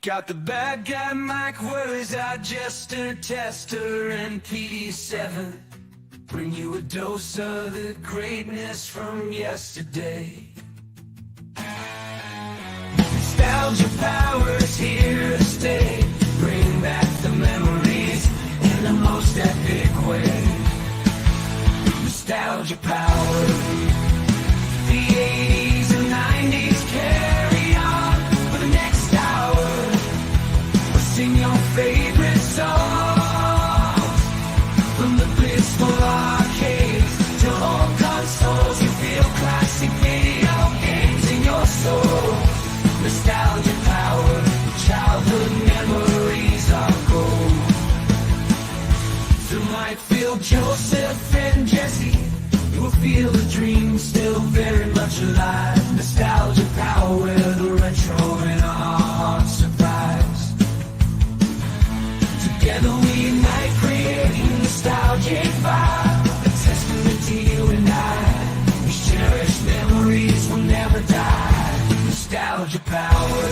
Got the bad guy Mike worries out Jester, Tester, and PD7. Bring you a dose of the greatness from yesterday. Nostalgia power's here to stay. Bring back the memories in the most epic way. Nostalgia power. The 80s and 90s carry on for the next hour. We'll sing your favorite songs from the blissful arcades to old consoles. You feel classic video games in your soul. Nostalgia power, childhood memories are gold. Through Mike, Phil, Joseph, and Jesse, you will feel the dream still very much alive. Nostalgia power, where the retro in our hearts survives. Together we unite, creating nostalgic vibe. A testament to you and I. These cherished memories will never die. Nostalgia power.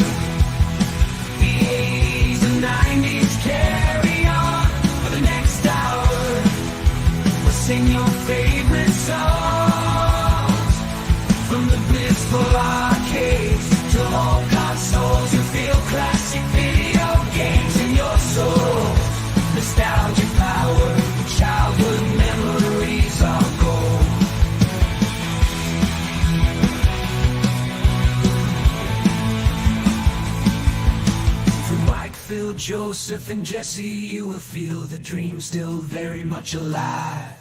The 80s and 90s carry on for the next hour. We'll sing your favorite songs from the blissful arcades to home consoles. You feel classic video games in your soul. Nostalgia power, childhood memories are gold. From Mike, Phil, Joseph, and Jesse, you will feel the dream still very much alive.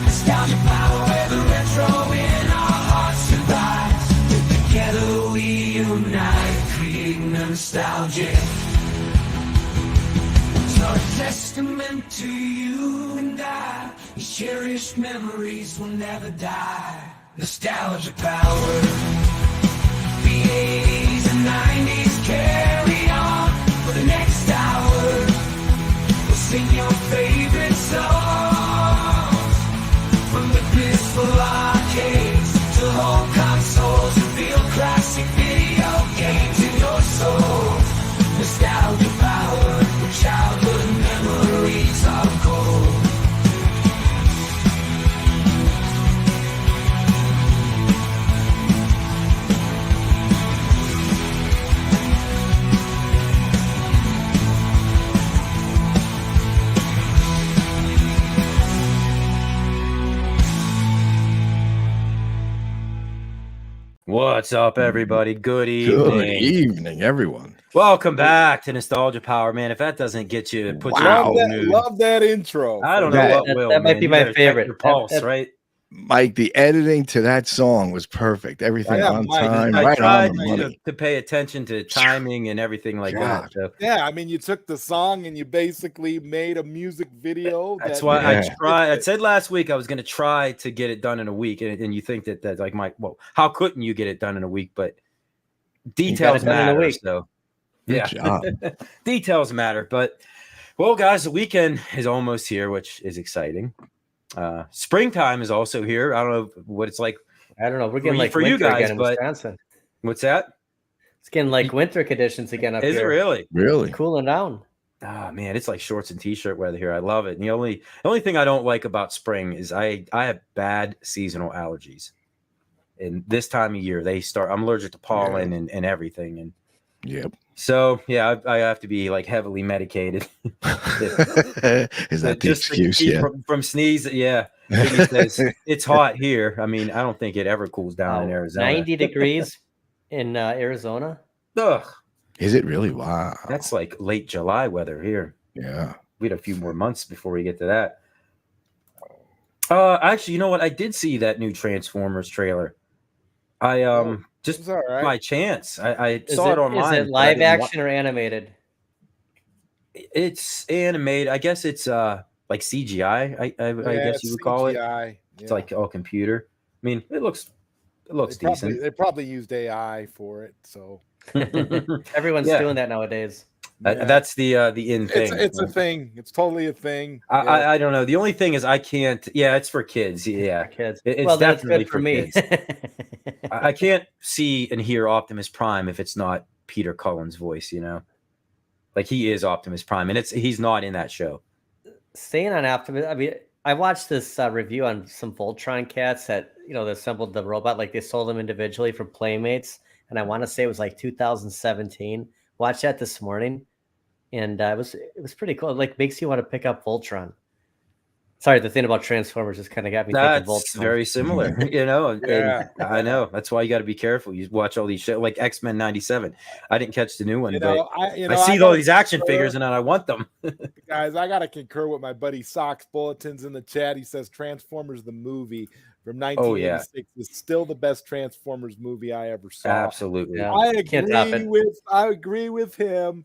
Nostalgia power, where the retro in our hearts survives. Together we unite, creating a nostalgic. It's our testament to you and I. These cherished memories will never die. Nostalgia power. The 80s and 90s carry on for the next hour. We'll sing your favorite songs from the blissful arcades to home consoles. You feel classic video games in your soul. Nostalgia power, childhood memories are gold. What's up, everybody? Good evening. Good evening, everyone. Welcome back to Nostalgia Power, man. If that doesn't get you, put Wow. you in the mood. Love that intro. I don't know That- what will. that might man. be You my better check favorite. Your pulse, That- right? Mike, the editing to that song was perfect. Everything Yeah, on Mike, time, I right tried on the money. to pay attention to timing and everything like God. that. So Yeah, I mean, you took the song and you basically made a music video. that's that- why Yeah. I tried. I said last week I was going to try to get it done in a week, and you think that's like, Mike, well, how couldn't you get it done in a week? But details done in a matter. week. So Good yeah, job. details matter. But well, guys, the weekend is almost here, which is exciting. Springtime is also here. I don't know what it's like. I don't know. We're For getting you- like for you winter guys, again in but- Wisconsin. What's that? It's getting like winter conditions again up Is it here. really? Really? Cooling down. Ah, man, it's like shorts and t-shirt weather here. I love it. And the only thing I don't like about spring is I have bad seasonal allergies. And this time of year, I'm allergic to pollen and everything. And Yep. so, yeah, I have to be like heavily medicated. Is that the Just to excuse? keep Yeah. from sneeze. Yeah. Jimmy says, it's hot here. I mean, I don't think it ever cools down in Arizona. 90 degrees in Arizona. Ugh, Is it really? Wow. that's like late July weather here. Yeah. We had a few more months before we get to that. Actually, you know what? I did see that new Transformers trailer. I just It's all right. by chance. I Is saw it online. Is but I it live didn't action or animated? It's animated. I guess it's like CGI. I guess you would call it. CGI. It's like all computer. I mean, it looks decent. They probably used AI for it. So Everyone's Yeah. doing that nowadays. Yeah. That's the in thing. It's a thing. It's totally a thing. I don't know. The only thing is I can't. Yeah, it's for kids. Yeah, Kids. It's Well, then it's definitely good for for me. kids. I can't see and hear Optimus Prime if it's not Peter Cullen's voice. You know, like he is Optimus Prime, and he's not in that show. Staying on Optimus, I mean, I watched this review on some Voltron cats that they assembled the robot, like they sold them individually from Playmates, and I want to say it was like 2017. Watched that this morning, and it was pretty cool. It like makes you want to pick up Voltron. Sorry, the thing about Transformers just kind of got me thinking That's Voltron. very similar, you know. And Yeah. I know that's why you got to be careful. You watch all these shit like X-Men '97. I didn't catch the new one, but I see all these action figures and I want them. Guys, I gotta concur with my buddy Socks Bulletins in the chat. He says Transformers the movie from 1986 is still the best Transformers movie I ever saw. Absolutely. Yeah. I Can't top agree with him.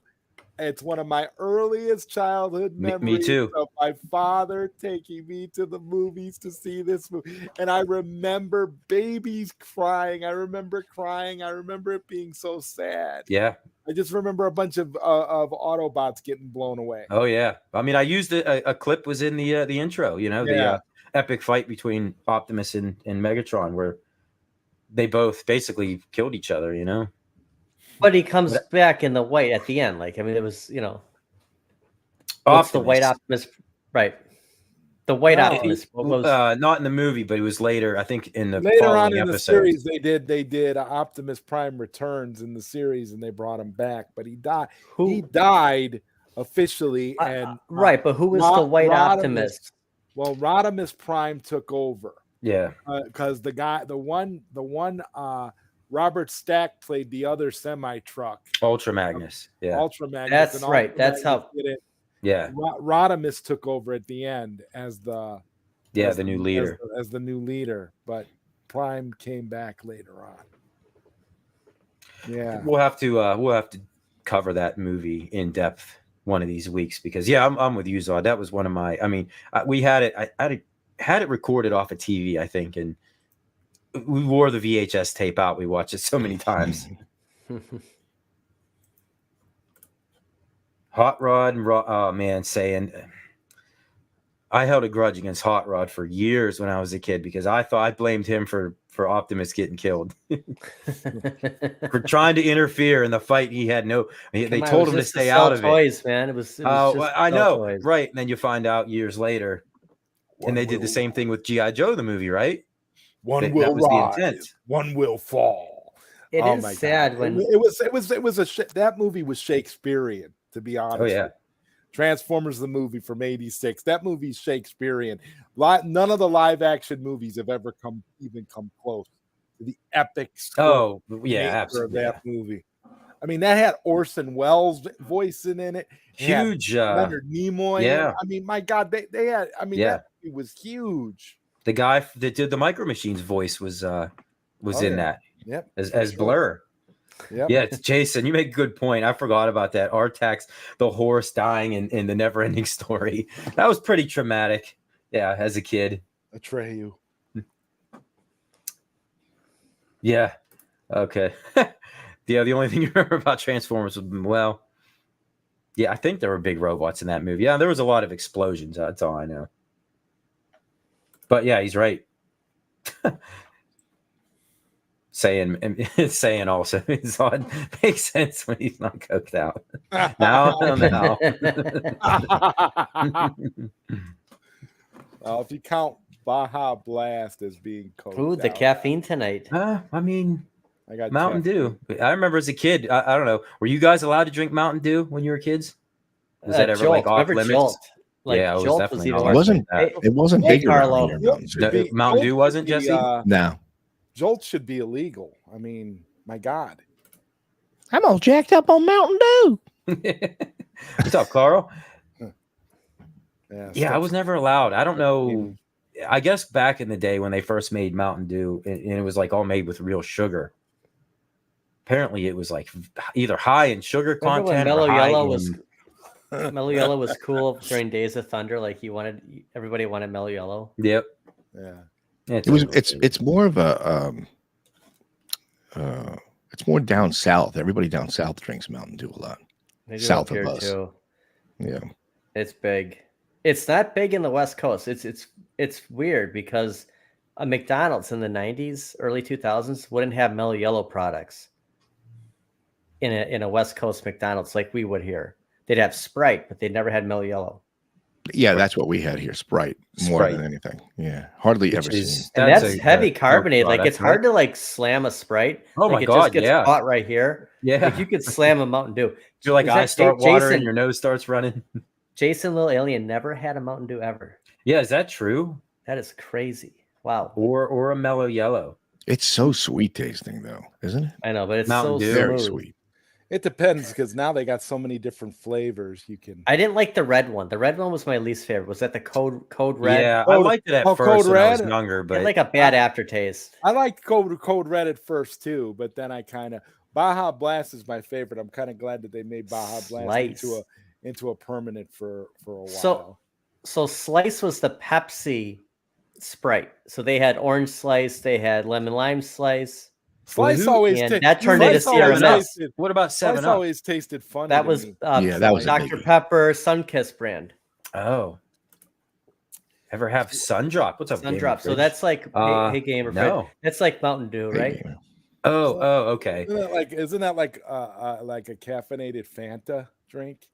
It's one of my earliest childhood memories too. of my father taking me to the movies to see this movie. And I remember babies crying. I remember crying. I remember it being so sad. Yeah. I just remember a bunch of Autobots getting blown away. Oh yeah. I mean, I used a clip was in the intro. You know, the epic fight between Optimus and Megatron, where they both basically killed each other. You know. But he comes back in the white at the end. Like, I mean, it was, what's the white Optimus? Right. The white Optimus. Not in the movie, but it was later. I think in the later following on in episodes. the series, they did Optimus Prime Returns in the series, and they brought him back. But he died. He died officially, and right. But who was the white Optimus? Well, Rodimus Prime took over. Yeah, because the one Robert Stack played the other semi truck. Ultra Magnus. Yeah. Ultra Magnus. That's right. That's how. Did it. Yeah. Rodimus took over at the end as the new leader. As the new leader, but Prime came back later on. Yeah. We'll have to cover that movie in depth one of these weeks because I'm with you, Zod. That was one of my. I mean, we had it. I had it recorded off a TV, I think, and we wore the VHS tape out. We watched it so many times. Hot Rod and saying I held a grudge against Hot Rod for years when I was a kid because I thought I blamed him for Optimus getting killed for trying to interfere in the fight. He had they told him to stay out of toys, man. It was I know, toys. Right? And then you find out years later, and they did the same thing with G.I. Joe, the movie, right? One will rise, one will fall. It is sad when that movie was Shakespearean, to be honest. Oh yeah. Transformers the movie from '86. That movie's Shakespearean. None of the live action movies have ever come close to the epic. Oh yeah, absolutely. Of that movie. I mean, that had Orson Welles voicing in it. Huge. Leonard Nimoy. Yeah. I mean, my God, they had. I mean, that movie was huge. The guy that did the Micro Machines voice was in that. Yep. As Blur. Yep. Yeah, it's Jason. You make a good point. I forgot about that. Artax, the horse dying in the Never-Ending Story. That was pretty traumatic. Yeah, as a kid. Atreyu. Yeah. Okay. The only thing you remember about Transformers was, I think there were big robots in that movie. Yeah, there was a lot of explosions. That's all I know. But yeah, he's right. saying also it's odd. Makes sense when he's not coked out. Now. If you count Baja Blast as being coked Ooh, the out, caffeine tonight. I mean, I got Mountain caffeine. Dew. I remember as a kid. I don't know. Were you guys allowed to drink Mountain Dew when you were kids? Was that ever Jolt. off limits? Jolt? Yeah, it was definitely even not. It wasn't Hey, big around Carlo. here, Mountain Dew wasn't, Jesse? No. Jolt should be illegal. I mean, my God. I'm all jacked up on Mountain Dew. What's up, Carl? Yeah, I was never allowed. I don't know. I guess back in the day when they first made Mountain Dew, and it was like all made with real sugar. Apparently, it was like either high in sugar content. Mellow or high Yellow in... was Mellow Yellow was cool during Days of Thunder. Like everybody wanted Mellow Yellow. Yep. Yeah. It's more of a it's more down south. Everybody down south drinks Mountain Dew a lot. They do south up here of us. too. Yeah. It's big. It's not big in the West Coast. It's weird because a McDonald's in the 90s, early 2000s wouldn't have Mellow Yellow products in a West Coast McDonald's like we would here. They'd have Sprite, but they never had Mellow Yellow. Yeah, that's what we had here. Sprite more Sprite. than anything. Yeah. Hardly Which ever is- seen. And that's heavy carbonate. Like product, it's hard to like slam a Sprite. Oh like my it God, just gets yeah. caught right here. Yeah. Like you could slam a Mountain Dew. Your like Is eyes that start watering, Jason? your nose starts running. Jason Little Alien never had a Mountain Dew ever. Yeah, is that true? That is crazy. Wow. Or a Mellow Yellow. It's so sweet tasting though, isn't it? I know, but it's Mountain so Dew. Very smooth. sweet. It depends because now they got so many different flavors you can. I didn't like the red one. The red one was my least favorite. Was that the code red? Yeah, I Code- liked it at oh, first Code when I was Red? younger, It but had like a bad aftertaste. I liked Code Red at first too, but then I kind of Baja Blast is my favorite. I'm kind of glad that they made Baja Blast Slice. into a permanent for a while. So Slice was the Pepsi Sprite. So they had orange slice, they had lemon lime slice. Slice who- always and ta- that turned Slice into Sierra always Mist. tasted- what about Slice 7 Up? always tasted funny. That to was me. Yeah, that was a Dr. biggie. Pepper Sunkist brand. Oh. Ever have Sundrop? What's up, Gamer Sundrop. So Fridge? that's like hey Gamer Fred. no. That's like Mountain Dew, Big right? game. Oh, okay. Isn't that like a caffeinated Fanta drink?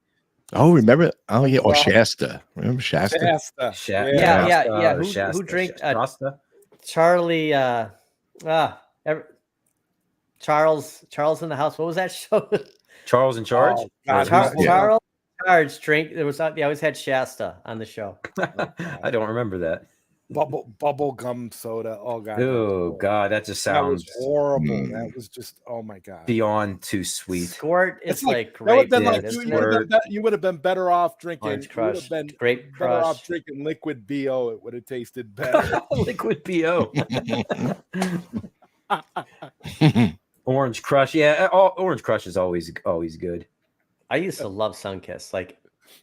Oh, remember? Oh, yeah. Or Well, Shasta. Remember Shasta? Shasta. Sha- Yeah, Shasta yeah. or Who Shasta? drank Shasta? Charlie Charles in the House. What was that show? Charles in Charge? Oh, God, Yeah. Charles Charge drink. There was they always had Shasta on the show. I don't remember that. Bubble gum soda. Oh God. Oh God, that just That was sounds horrible. Mm. That was just oh my God. beyond too sweet. Squirt is It's like that would've grape, been yeah, like isn't it's it? you would have been better off drinking. Orange You would Crush, have been grape better off crush. drinking liquid BO. It would have tasted better. Liquid BO. Orange Crush. Yeah, Orange Crush is always good. I used to love Sunkist. Like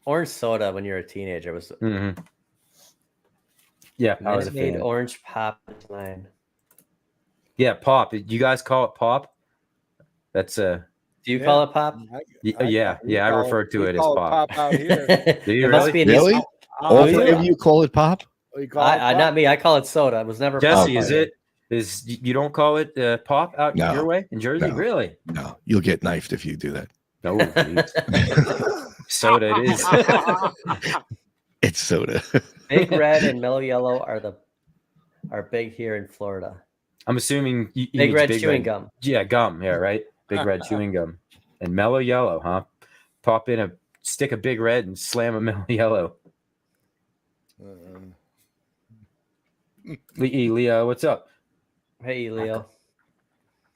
orange soda when you're a teenager was. Mm-hmm. Yeah, I was a Made fan. orange pop line. Yeah, pop. You guys call it pop? That's Do you Yeah. call it pop? I call refer to we it as call pop. out here. Do you It must really? be an Really? East- All yeah. three of you call it pop? We call it not pop. me. I call it soda. It was never Jesse, pop. is you don't call it pop out No. your way in Jersey? No. Really? No, you'll get knifed if you do that. No, geez. Soda it is. It's soda. Big Red and Mellow Yellow are big here in Florida. I'm assuming you Big mean Red chewing gum. Yeah, gum. Yeah, right. Big Red chewing gum and Mellow Yellow, huh? Pop in a stick of Big Red and slam a Mellow Yellow. Leo, what's up? Hey, Leo.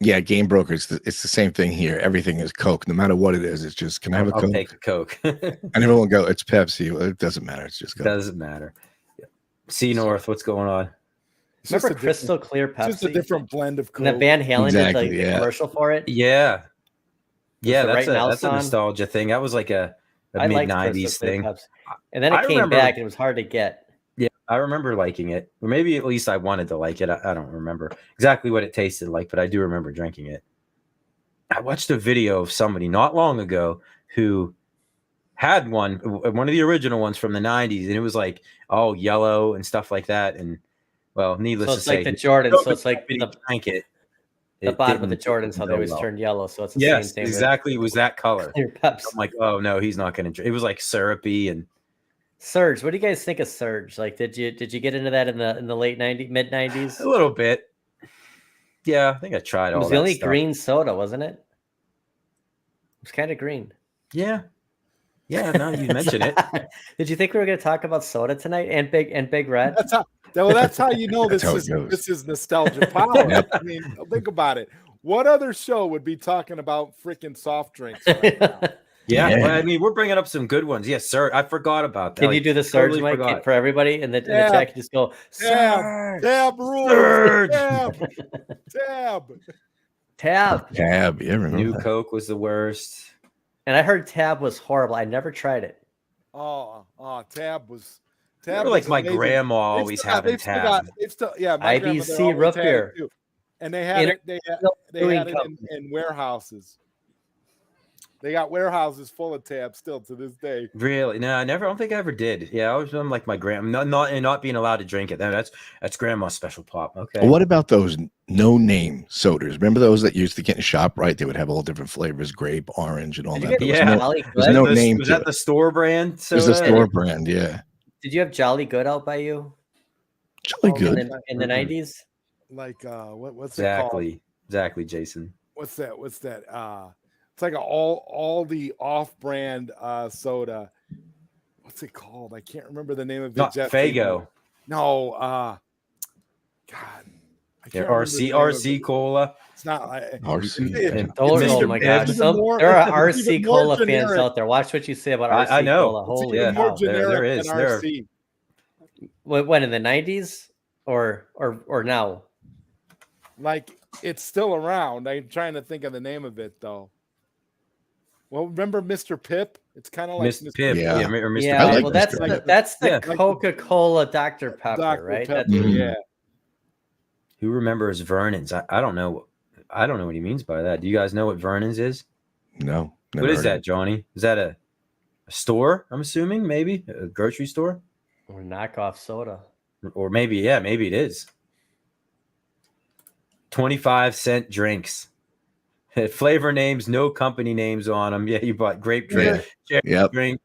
Yeah, game brokers. It's the same thing here. Everything is Coke, no matter what it is. It's just, can I have a I'll Coke? take a Coke. And everyone will go, it's Pepsi. Well, it doesn't matter. It's just Coke. Doesn't matter. C North, what's going on? It's just Remember a Crystal Clear different- just a Pepsi? different blend of And the Coke. Van Halen Exactly, did the yeah. commercial for it. Yeah. Yeah, the that's Right Now that's a song. nostalgia thing. That was like a I mid liked '90s Crystal Clear thing. Pepsi. And then I it came remember- back and it was hard to get. Yeah, I remember liking it, or maybe at least I wanted to like it. I don't remember exactly what it tasted like, but I do remember drinking it. I watched a video of somebody not long ago who had one of the original ones from the '90s, and it was like all yellow and stuff like that. And well, needless So to it's say, like the Jordans. So it's like when he the drank it. bottom of the didn't Jordans, how they go always well. turn yellow. So it's the Yes, same thing. exactly. It was that color. With Clear Pepsi. I'm like, oh no, he's not going to drink. It was like syrupy and Surge. What do you guys think of Surge? Like, did you get into that in the late '90s, mid '90s? a little bit. Yeah, I think I tried It all was that the only stuff. green soda, wasn't it? It was kind of green. Yeah. Yeah, now you mention it. Did you think we were going to talk about soda tonight and Big Red? That's how you know That's how this it goes. is nostalgia power. Yep. I mean, think about it. What other show would be talking about freaking soft drinks right now? Yeah, Yeah. well, I mean, we're bringing up some good ones. Yes, sir. I forgot about that. Can you do the Surge, totally Mike, forgot. for everybody in the Yeah. chat? Can just go Tab, Surge, tab rules, Surge. tab. Tab. Tab. Yeah, remember New that. Coke was the worst. And I heard Tab was horrible. I never tried it. Oh, tab was. Remember, like was my amazing. grandma They've always still- having they've still Tab. got- they've still- yeah, my grandmother IBC always root had beer. it too. And they had it. They had it Brewing in warehouses. They got warehouses full of tabs still to this day. Really? No, I don't think I ever did. Yeah, I'm like my grandma, not being allowed to drink it. That's grandma's special pop. Okay. What about those no-name sodas? Remember those that used to get in shop, right? They would have all different flavors, grape, orange, and all Did you that. get There was Yeah. Jolly there's Good? no Was name was to that it. the store brand? It was the soda? store brand, yeah. Did you have Jolly Good out by you Jolly Oh, good. in the 90s? Like what's it called? Exactly, Jason. What's that? It's like all the off-brand soda. What's it called? I can't remember the name of it. Not Jeff, Fago. No, God. I Yeah, can't remember the name of RC it. Cola. It's not like RC. And Oh Mr. my Pibb. gosh. Even more- There are even RC more Cola fans generic. out there. Watch what you say about RC I know. Cola. It's Holy even more cow. There generic is. than There- RC. When in the 90s or now? Like it's still around. I'm trying to think of the name of it though. Well, remember Mr. Pip? It's kind of like Mr. Pibb. Yeah. Or Mr. Yeah, I like well Mr. that's the Yeah. Coca-Cola Dr. Pepper, Dr. right? Pepper, That's, Mhm. yeah. Who remembers Vernon's? I don't know. I don't know what he means by that. Do you guys know what Vernon's is? No. What is that, Johnny? Is that a store? I'm assuming, maybe a grocery store, or knockoff soda. or maybe maybe it is. 25-cent drinks, flavor names, no company names on them. Yeah, you bought grape drink, cherry Yep. drink.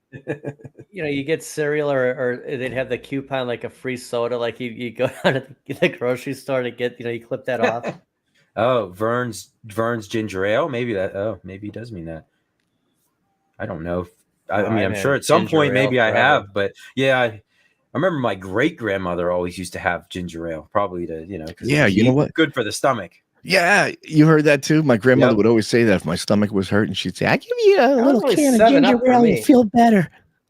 You know, you get cereal or they'd have the coupon like a free soda. Like you go down to the grocery store to get, you clip that off. Oh, Vern's ginger ale. Maybe that. Oh, maybe he does mean that. I don't know. I mean, I'm I've sure had at some ginger point ale maybe I forever. have, but yeah, I remember my great grandmother always used to have ginger ale, probably to 'cause Yeah, you know what? Good for the stomach. Yeah, you heard that too. My grandmother Yep. would always say that if my stomach was hurting, she'd say, "I give you a was little always can of 7 ginger Up for ale, me. you feel better."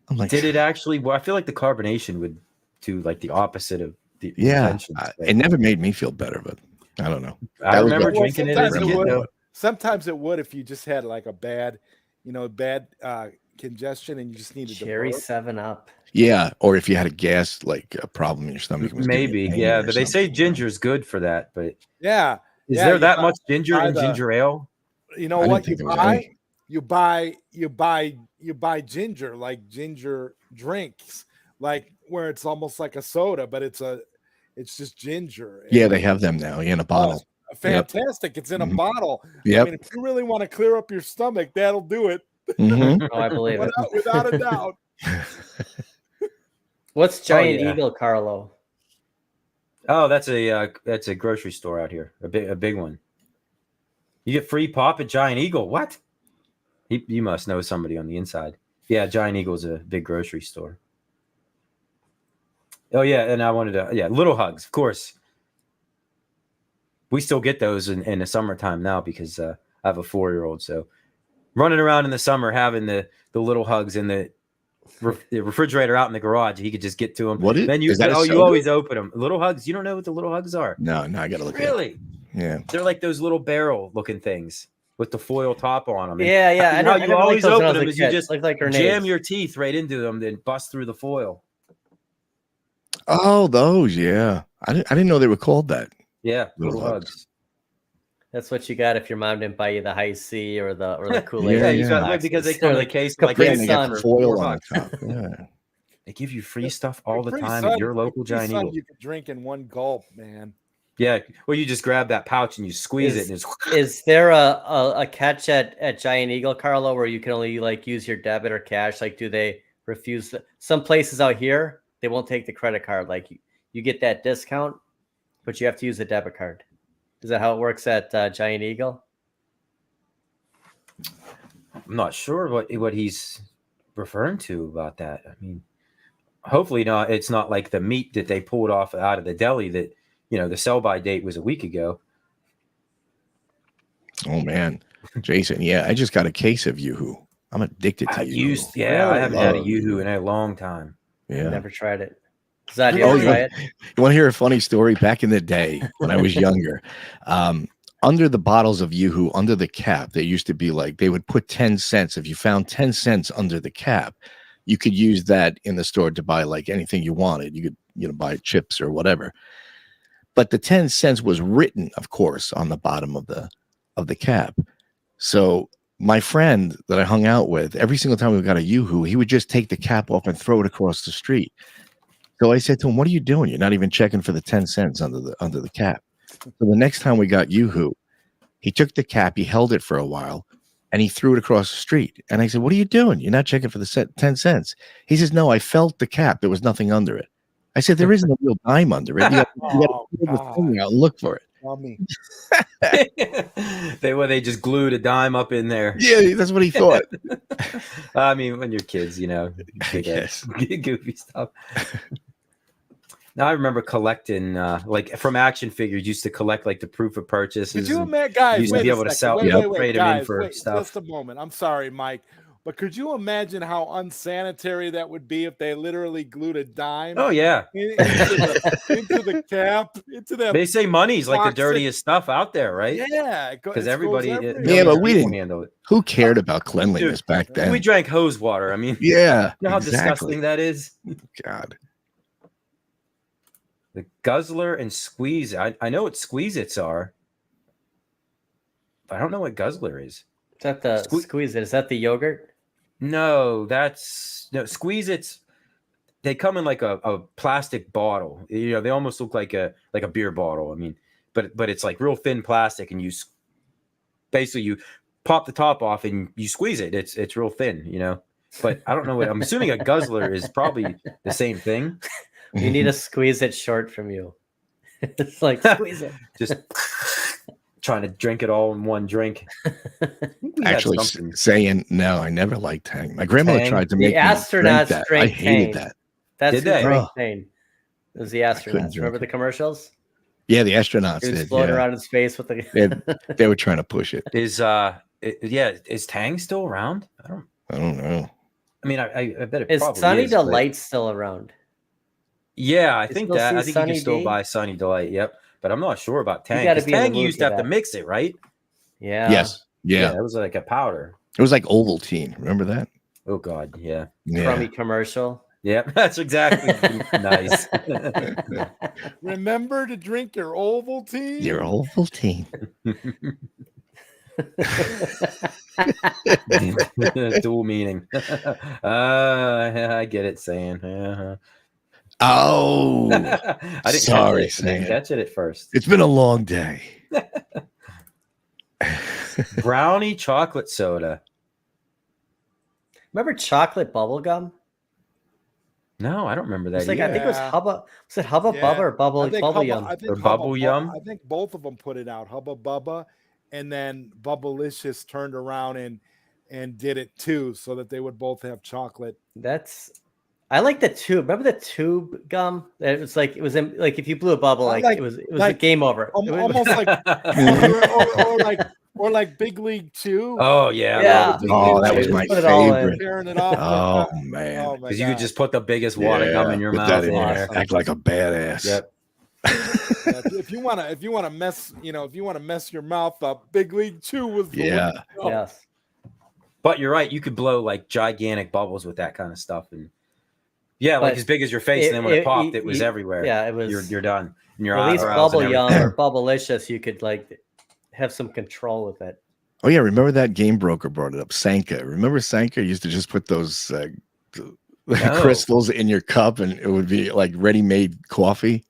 I'm like, Did it actually? Well, I feel like the carbonation would do like the opposite of the yeah, intentions, but it never made me feel better, but I don't know. I that was remember what- drinking it as a sometimes kid. it would. Though. Sometimes it would if you just had like a bad congestion and you just needed Cherry to burp. 7 Up. Yeah, or if you had a gas, like a problem in your stomach, it was giving you Maybe, pain yeah, or but they say something. ginger is good for that. But Yeah. is Yeah, there you that buy- much ginger buy in the- ginger ale? You know I didn't what you think there was buy? any. You buy ginger, like ginger drinks, like where it's almost like a soda, but it's just ginger. Yeah, And they have them now in a oh, bottle. fantastic. It's in a Mhm. bottle. I Yep. mean, if you really want to clear up your stomach, that'll do it Mhm. Oh, I believe it. without a doubt. What's Giant yeah. Eagle, Carlo? Oh, that's a grocery store out here, a big one. You get free pop at Giant Eagle. What? You must know somebody on the inside. Yeah, Giant Eagle's a big grocery store. Oh yeah, and I wanted to Little Hugs, of course. We still get those in the summertime now because I have a 4-year-old. So running around in the summer having the Little Hugs in the refrigerator out in the garage, he could just get to them. What is- Then you is that a you soda? always open them. Little Hugs. You don't know what the Little Hugs are? No, I gotta look at it. Really? Yeah. They're like those little barrel looking things with the foil top on them. Yeah. I How never- I you never liked always those when I open was a them is you kid. just Look like jam grenades. your teeth right into them, then bust through the foil. Oh, those. Yeah, I didn't know they were called that. Yeah, Little Little Hugs. Hugs. That's what you got if your mom didn't buy you the High C or the Kool-Aid. Yeah, you got boxes. because they come Or in the the case Capri like Yeah, Sun. and they got for foil $4. on the top. Yeah. They give you free stuff all the Capri time Sun- at your local Capri Giant Sun Eagle. You could drink in one gulp, man. Yeah, well, you just grab that pouch and you squeeze it, and it's Is there a catch at Giant Eagle, Carlo, where you can only use your debit or cash? Like, do they refuse? Some places out here, they won't take the credit card. Like, you get that discount, but you have to use a debit card. Is that how it works at Giant Eagle? I'm not sure what he's referring to about that. I mean, hopefully not. It's not like the meat that they pulled off out of the deli that the sell-by date was a week ago. Oh man, Jason. Yeah, I just got a case of Yoo-hoo. I'm addicted to I Yoo-hoo. I haven't had a Love Yoo-hoo in a long time. Yeah. Never tried it. Zod, you Oh, ever try it? You want to hear a funny story? Back in the day when I was younger, under the bottles of Yoo-hoo, under the cap, they used to be like, they would put 10 cents. If you found 10 cents under the cap, you could use that in the store to buy like anything you wanted. You could, buy chips or whatever. But the 10 cents was written, of course, on the bottom of the cap. So my friend that I hung out with, every single time we got a Yoo-hoo, he would just take the cap off and throw it across the street. So I said to him, "What are you doing? You're not even checking for the 10 cents under the cap." So the next time we got Yoo-hoo, he took the cap, he held it for a while, and he threw it across the street. And I said, "What are you doing? You're not checking for the 10 cents." He says, "No, I felt the cap. There was nothing under it." I said, "There isn't a real dime under it. You got to pull the thing out and look for it." Dummy. They just glued a dime up in there. Yeah, that's what he thought. I mean, when you're kids, you know, I guess. goofy stuff. Now I remember collecting, like from action figures, used to collect like the proof of purchases. Could you imagine, guys? used to Wait be a able to second. sell, Wait, trade them in guys, for wait, stuff. just a moment. I'm sorry, Mike, but could you imagine how unsanitary that would be if they literally glued a dime Oh yeah, into the cap, into that? they say money's like the toxic- dirtiest stuff out there, right? Yeah, Because everybody, Yeah, but we didn't handle it. Who cared about cleanliness back then? We drank hose water. I mean, Yeah, you know how exactly. disgusting that is. God. The Guzzler and Squeeze. I know what Squeeze-Its are. But I don't know what Guzzler is. Is that the squeeze it? Is that the yogurt? No, Squeeze-Its. They come in like a plastic bottle. You know, they almost look like a beer bottle. I mean, but it's like real thin plastic, and you pop the top off and you squeeze it. It's real thin, you know. But I don't know what I'm assuming a Guzzler is probably the same thing. You need a squeeze it short from you. It's like squeeze it. Just trying to drink it all in one drink. Actually, saying no, I never liked Tang. My grandmother Tang? tried to The make me astronauts drink that. I drank hated Tang. that. That's Did who they? drank Oh. Tang. It was the couldn't astronauts. drink Remember it. the commercials? Yeah, the astronauts He was did. floating Yeah. around in space with the. They were trying to push it. Is Tang still around? I don't know. I mean, I bet it Is probably Sunny is. But Delight still around? yeah, I You think still that. see I think you Sunny can still D? buy Sunny Delight. Yep, but I'm not sure about Tang. gotta 'Cause be in the Tang you mood used for to have to that. mix it, right? Yeah. Yes. Yeah. It was like a powder. It was like Ovaltine. Remember that? Oh God, yeah. Crummy commercial. Yep, that's exactly nice. Remember to drink your Ovaltine. Your Ovaltine. Dual meaning. I get it, saying. Uh-huh. Oh, I didn't sorry, catch it. I didn't Sam. catch it at first. It's been a long day. Brownie chocolate soda. Remember chocolate bubble gum? No, I don't remember that. It's like either. I think it was Yeah. Hubba. Was it Hubba Yeah. Bubba or Bubble I think Bubble Hubba- Yum? I think Or Bubble Yum? I think both of them put it out. Hubba Bubba, and then Bubblicious turned around and did it too, so that they would both have chocolate. I like the tube. Remember the tube gum? It was like like if you blew a bubble, I like it was a game over. It was- Almost like or like Big League 2. Oh yeah. Yeah. Oh, that was my Put it all in. favorite. Tearing it off. Oh man. Oh my Because you could God. just put the biggest wad of gum in your put mouth that in there. there. Act like a badass. Yep. Yeah, if you wanna mess, if you wanna mess your mouth up, Big League 2 was the Yeah. way to go. Yes. But you're right. You could blow like gigantic bubbles with that kind of stuff, and yeah, like But as big as your face. And then when it popped, it was you- everywhere. Yeah, it was. You're done. And your At least eyebrows and Bubble Yum everything. or Bubblicious, you could like have some control with it. Oh yeah, remember that game broker brought it up. Sanka. Remember Sanka used to just put those crystals in your cup, and it would be like ready-made coffee,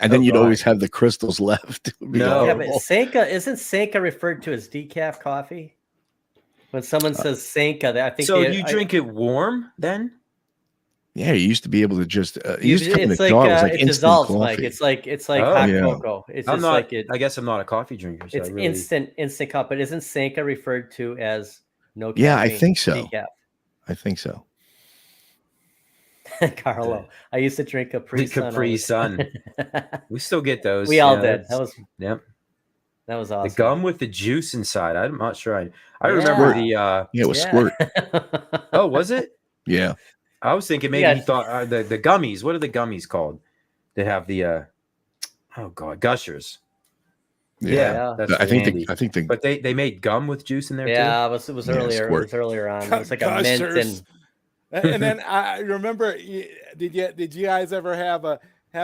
and then Oh, you'd God. always have the crystals left. It would be No. Yeah, horrible. but Sanka isn't Sanka referred to as decaf coffee? When someone says Sanka, I think So they- you I- drink it warm then? Yeah, you used to be able to just. It used to come in a it's like, jar. It was like it instant dissolves, coffee. Mike. It's like Oh, hot yeah. cocoa. It's I'm just not. like it. I guess I'm not a coffee drinker. So It's I really, instant cup. But isn't Sanka referred to as no? Yeah, I caffeine, think so. Decaf. I think so. Carlo, I used to drink Capri Sun. Capri Sun. We still get those. We all Yeah, did. that's- That was The awesome. gum with the juice inside. I'm not sure. I Yeah. remember the. Yeah, it was Squirt. Oh, was it? Yeah. I was thinking maybe Yeah. he thought the gummies. What are the gummies called? They have the. Oh God, Gushers. Yeah. that's I think handy. the But they made gum with juice in there too. Yeah, it was Yeah, earlier. It Squirt. was earlier on. It was like a mint Gushers. and And then I remember, did you guys ever have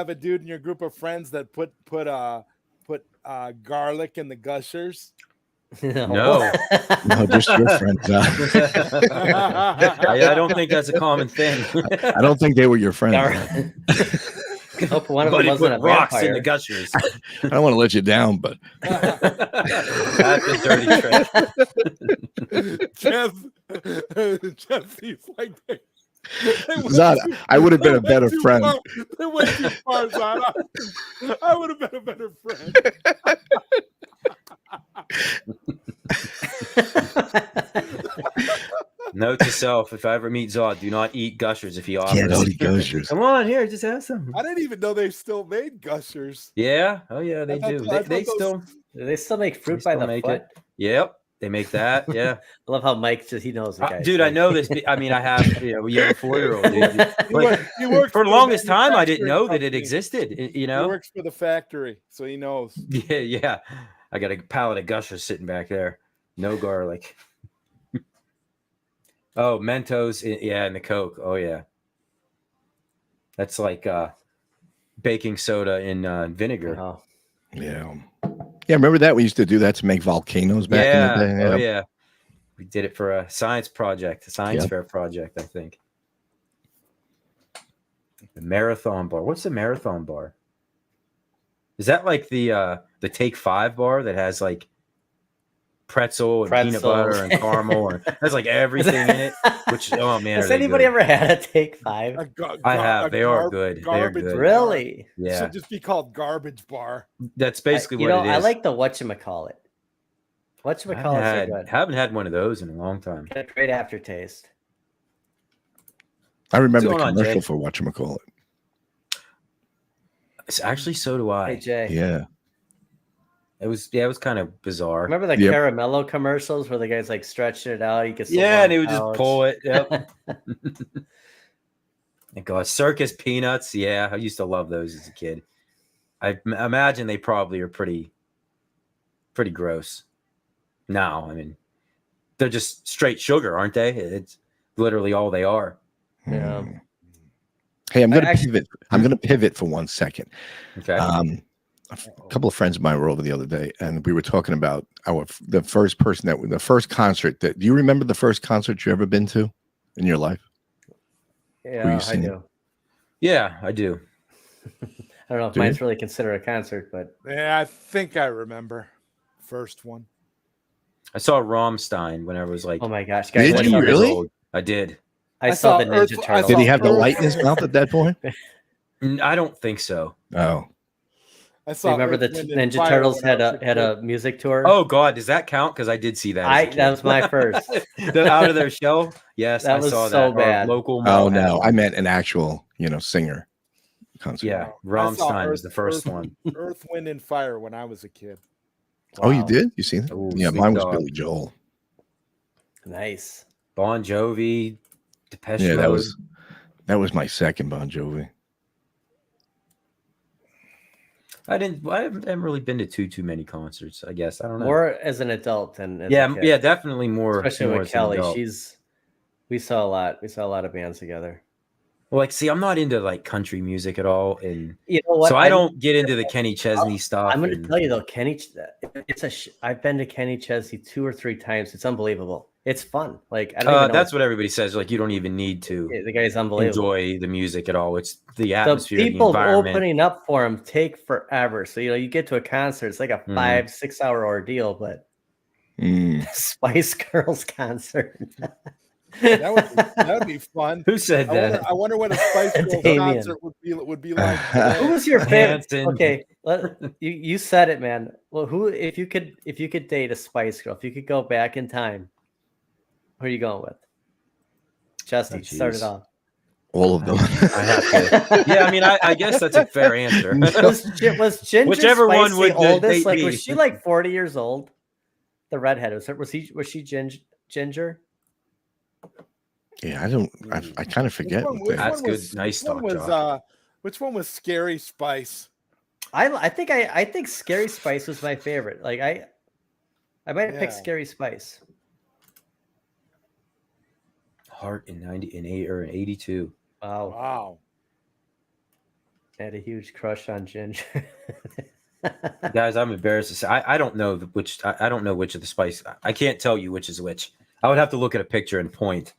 a dude in your group of friends that put garlic in the Gushers? No. No, just your friends. I don't think that's a common thing. I don't think they were your friends. Hope one of them Buddy wasn't a put rocks in vampire. the gushers. I don't want to let you down, but That's a dirty trick. Jesse's like they went Zod, too- I would have been a they better went too friend. far. They went too far, Zod. I would have been a better friend. Note to self: if I ever meet Zod, do not eat gushers if he offers. Yeah, don't eat gushers. Come on, here, just have some. I didn't even know they still made gushers. Yeah, oh yeah, they I do. thought They those- still, Do they still make they fruit by still the make foot? it. Yep, they make that. Yeah, I love how Mike just he knows the guy. dude, I know this. I mean, I have a young 4-year-old. Dude. He Like, he works for the a longest time, I didn't manufacturing know that it company. existed. You He know? works for the factory, so he knows. Yeah. I got a pallet of gushers sitting back there. No garlic. Oh, Mentos, yeah, and the Coke. Oh yeah, that's like baking soda in vinegar. Oh, Yeah. Yeah, remember that? We used to do that to make volcanoes back in the day. Oh yeah. We did it for a science project, a science Yep. fair project, I think. The marathon bar. What's the marathon bar? Is that like the Take 5 bar that has like pretzel and peanut butter Pretzels. and caramel and has like everything in it? Which oh man, has are they anybody good. ever had a Take 5? I have. They are good. They are Garbage good. bar. Really? It Yeah, should just be called garbage bar. that's basically you what know, it is. I like the whatchamacallit. Whatchamacallits are good. haven't had one of those in a long time. Got a great aftertaste. I remember the What's going on, commercial Jay? for whatchamacallit. It's actually so do I. Hey Jay, Yeah. It was kind of bizarre. remember the Yep. Caramello commercials where the guy's like stretching it out? He gets the Yeah, and long he would just pouch. pull it. Yep. And God, circus peanuts. Yeah, I used to love those as a kid. I imagine they probably are pretty gross. Now, I mean, they're just straight sugar, aren't they? It's literally all they are. Yeah. Hmm. Hey, I'm going to Actually- pivot. I'm going to pivot for 1 second. Okay. A couple of friends of mine were over the other day, and we were talking about the first concert that. Do you remember the first concert you ever been to in your life? Yeah, I seen it? do. Yeah, I do. I don't know if Do you? mine's really considered a concert, but Yeah, I think I remember. First one. I saw Rammstein when I was like oh my gosh, Did guys! you 20 years really? old. I did. I I saw saw the Ninja Earth- I Turtles. Did he saw have the Earth- light in his mouth at that point? I don't think so. Oh, I saw. Remember the Earth, Wind, and Ninja Fire Turtles when I had was had kid. a music tour? Oh God, does that count? Because I did see that. as a kid. that was my first. Out of their shell. Yes, That I was saw so that. bad. Or local. oh mall no! had I meant an actual, singer concert. Yeah, I saw Rammstein was Earth- the first Earth- one. Earth, Wind, and Fire when I was a kid. Oh, you Wow. did? You seen it? Ooh, Yeah, Sweet mine was Dog. Billy Joel. Nice. Bon Jovi, Depeche Yeah, Mode. that was my second Bon Jovi. I haven't really been to too many concerts. I guess I don't know. More as an adult than as a yeah, kid. yeah, definitely more. Especially more with as an Kelly. adult. We saw a lot of bands together. Well, like, see, I'm not into like country music at all, and You know what? so I don't get into the Kenny Chesney stuff. I'm going to and- tell you though, I've been to Kenny Chesney 2 or 3 times. It's unbelievable. It's fun. Like I don't even know that's what everybody says. Like, you don't even need to the guy's unbelievable. enjoy the music at all. It's the The atmosphere, the people environment. opening up for him take forever. So you get to a concert, it's like a Mhm. 5-6 hour ordeal. But Mm. Spice Girls concert, That would be fun. Who said that? I wonder what a Spice Girls Damien. concert would be like. who today. was your favorite? Hanson. Okay, you said it, man. Well, who if you could date a Spice Girl, if you could go back in time, who are you going with? Justy, start it jeez. off. All of them. I have to. Yeah, I mean, I guess that's a fair answer. Was Ginger Whichever Spice one the would oldest? date Like, me. was she like 40 years old? The redhead was she Ginger? Yeah, I kind of forget what they. That's good. Nice which one talk, was, Josh. which one was Scary Spice? I think Scary Spice was my favorite. Like I might have picked Yeah. Scary Spice. Heart in 98 or in 82. Wow. Wow. I had a huge crush on Ginger. Guys, I'm embarrassed to say I don't know which I don't know which of the Spice. I can't tell you which is which. I would have to look at a picture and point.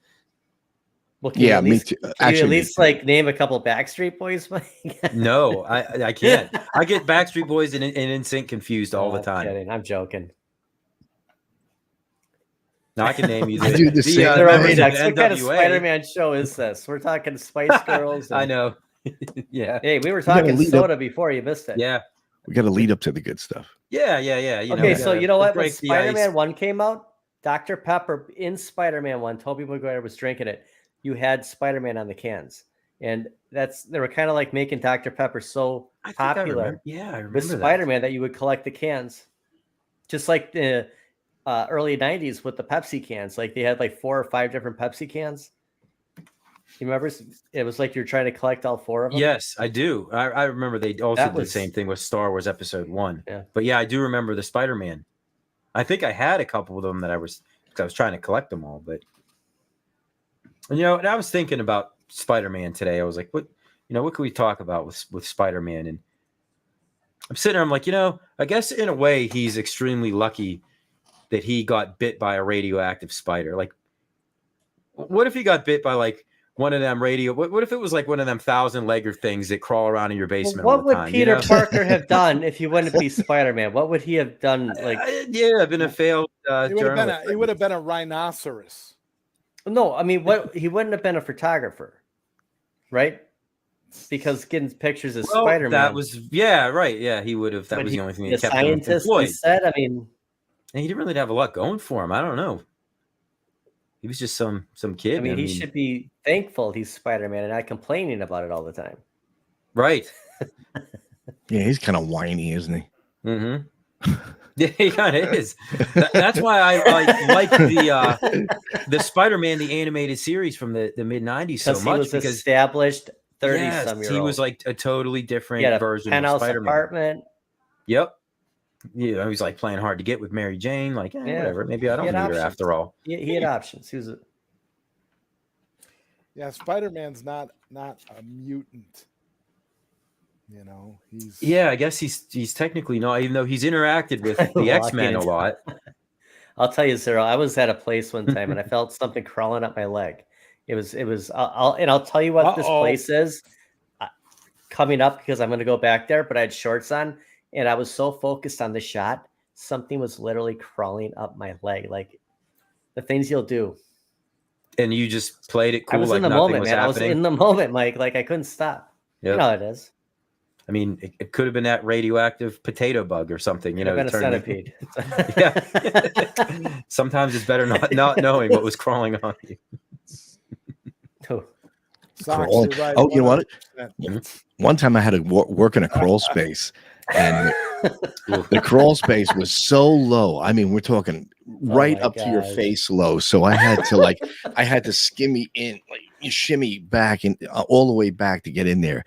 Well, can you Yeah, at me least too. can you at Actually, me least too. like name a couple Backstreet Boys, Mike? No, I can't. I get Backstreet Boys and NSYNC confused all the I'm time. kidding. I'm joking. Now I can name you I do the same They're members thing. of Redux. What kind of NWA. Spider-Man show is this? We're talking Spice Girls. I and- know. Yeah. Hey, we were gotta talking lead up- soda before you missed it. Yeah. We got to lead up to the good stuff. Yeah. You know, Okay, so you know what? When break the ice. Spider-Man 1 came out, Dr. Pepper in Spider-Man 1, Tobey Maguire was drinking it. You had Spider-Man on the cans. And they were kind of like making Dr. Pepper so I think popular I remember with that. Spider-Man that you would collect the cans. Just like the early 90s with the Pepsi cans. Like they had like 4 or 5 different Pepsi cans. You remember? It was like you're trying to collect all 4 of them. Yes, I do. I remember they also That did the was- same thing with Star Wars Episode 1. Yeah. But yeah, I do remember the Spider-Man. I think I had a couple of them that I was trying to collect them all. But and, you know, and I was thinking about Spider-Man today. I was like, what can we talk about with Spider-Man? And I'm sitting there, I'm like, I guess in a way he's extremely lucky that he got bit by a radioactive spider. Like, what if he got bit by like one of them what if it was like one of them 1,000-legger things that crawl around in your basement all What the would time, Peter Parker have done if he wouldn't be Spider-Man? What would he have done? Like, I've been a failed journalist. He would have been a rhinoceros. no, I mean, he wouldn't have been a photographer, right? Because getting pictures of Well, Spider-Man. that was right. Yeah, he would have. That but was he- the only thing the that kept him scientist employed. instead. I mean, And he didn't really have a lot going for him. I don't know. He was just some kid. I mean, he should be thankful he's Spider-Man and not complaining about it all the time. right. Yeah, he's kind of whiny, isn't he? Mm-hmm. Yeah, he kind of is. That's why I like the Spider-Man, the animated series from the mid '90s so Because he much was because established 30 yes, some year he old. was like a totally different He had a version of penthouse Spider-Man. apartment. Yep. Yeah, he was like playing hard to get with Mary Jane. Like, Yeah. whatever. Maybe I don't He need had her options. after all. He had options. He was Yeah, Spider-Man's not a mutant. He's Yeah, I guess he's technically not, even though he's interacted with the Walking X-Men a into- lot. I'll tell you, Cyril, I was at a place one time and I felt something crawling up my leg. I'll tell you what this Uh-oh. place is coming up because I'm going to go back there, but I had shorts on and I was so focused on the shot. Something was literally crawling up my leg. Like the things you'll do. And you just played it cool, I was like in the nothing moment, was man. I was happening. in the moment, Mike. Like I couldn't stop. Yep. You know how it is. I mean, it could have been that radioactive potato bug or something, Could have been a turn centipede. Yeah. Sometimes it's better not knowing what was crawling on you. Oh, Socks, Crawling. you're right, Oh, you know what? 100%. One time I had to work in a crawl space, and the crawl space was so low. I mean, we're talking right my up to your gosh. face low. So I had to skimmy in, like shimmy back and all the way back to get in there.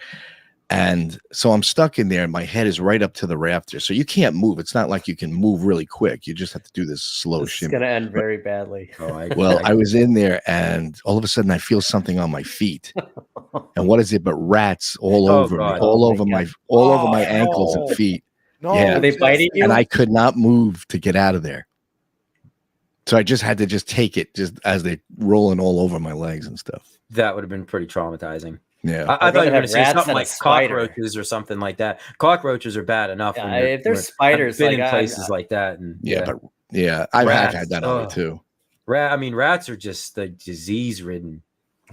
And so I'm stuck in there and my head is right up to the rafter. So you can't move. It's not like you can move really quick. You just have to do this slow this is shimmy. going to end very badly. Well, I was in there and all of a sudden I feel something on my feet. And what is it but rats all Oh, over God. me, all Oh, over my my ankles no. and feet. No, Yeah. Are they biting you? And I could not move to get out of there. So I just had to take it just as they rolling all over my legs and stuff. That would have been pretty traumatizing. Yeah. I thought you were going to say rats something than a like spider. cockroaches or something like that. Cockroaches are bad enough. Yeah, when you're- if there's when- spiders, I've been like, in I'm- places like that, and But I have Rats. had that on me Ugh. too. rats are just the disease ridden.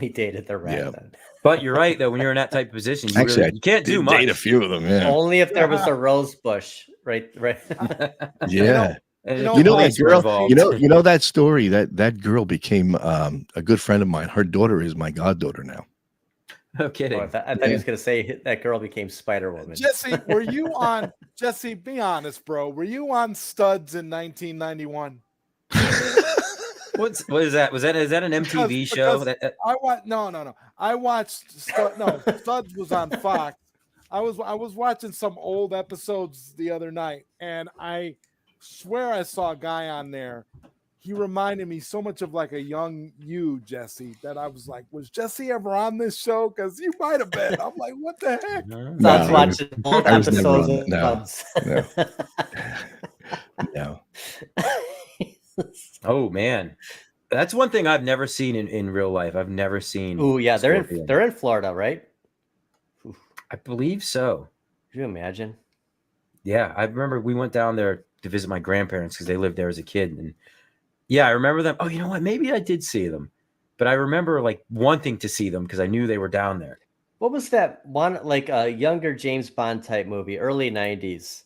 He dated the rat. Yeah. Then. But you're right, though. When you're in that type of position, you, Actually, really, you can't do much. Date a few of them. Yeah. Only if there was a rose bush, right? Yeah. And You know, if You know police that were girl. involved- You know that story. That girl became a good friend of mine. Her daughter is my goddaughter now. No kidding. I thought he was going to say that girl became Spider Woman. Jesse, were you on? Jesse, be honest, bro. Were you on Studs in 1991? What is that? Is that an MTV show? Because I watched. No. I watched. Studs was on Fox. I was watching some old episodes the other night, and I swear I saw a guy on there he reminded me so much of like a young you, Jesse, that I was like, was Jesse ever on this show? Because you might have been. I'm like, what the heck? No. That's No, watching old I was never episodes on of that. Buds. No. Oh man, that's one thing I've never seen in real life. I've never seen. Oh yeah, a scorpion. they're in Florida, right? I believe so. Could you imagine? Yeah, I remember we went down there to visit my grandparents because they lived there as a kid, and yeah, I remember them. Oh, you know what? Maybe I did see them, but I remember like wanting to see them because I knew they were down there. What was that one, like a younger James Bond type movie, early 90s?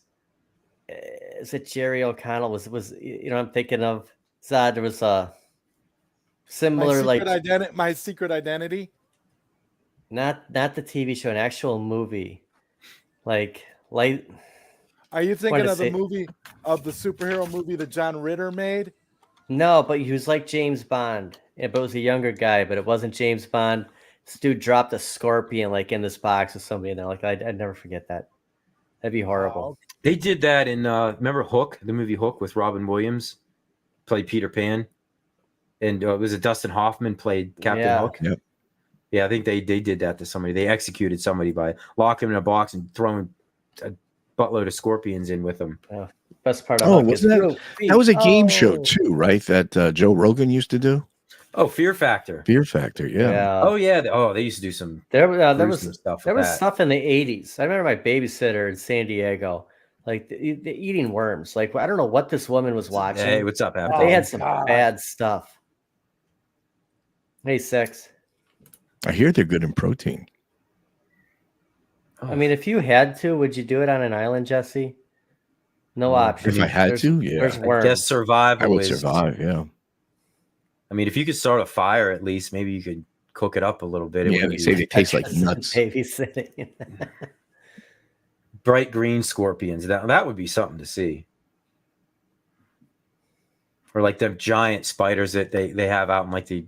Is it Jerry O'Connell? Was you know I'm thinking of? There was a similar My Secret Identity. not the TV show, an actual movie, like. Are you thinking to of the say- movie of the superhero movie that John Ritter made? No, but he was like James Bond. Yeah, but it was a younger guy, but it wasn't James Bond. This dude dropped a scorpion like in this box with somebody, and they're like, I'd never forget that. That'd be horrible. They did that in remember Hook, the movie Hook with Robin Williams, played Peter Pan, and was it Dustin Hoffman played Captain Yeah. Hook? Yep. Yeah, I think they did that to somebody. They executed somebody by locking him in a box and throwing a buttload of scorpions in with them. Best part of Oh, Hook is wasn't Drew Feet. That was a game show Oh. too, right? That Joe Rogan used to do. Oh, Fear Factor. Fear Factor, yeah. Yeah. Oh yeah. Oh, they used to do some There gruesome was stuff. there with was that. stuff in the 80s. I remember my babysitter in San Diego, like the eating worms. Like I don't know what this woman was watching. Hey, what's up, Apple? They Oh, had some God. bad stuff. Hey, Six. I hear they're good in protein. Oh, I mean, if you had to, would you do it on an island, Jesse? No Mm, option. If I had There's- to, yeah. There's I worms. guess survival I would is survive, yeah. I mean, if you could start a fire, at least maybe you could cook it up a little bit. It Yeah, wouldn't they be say they taste like Just nuts. babysitting. bright green scorpions. That would be something to see. Or like them giant spiders that they have out in like the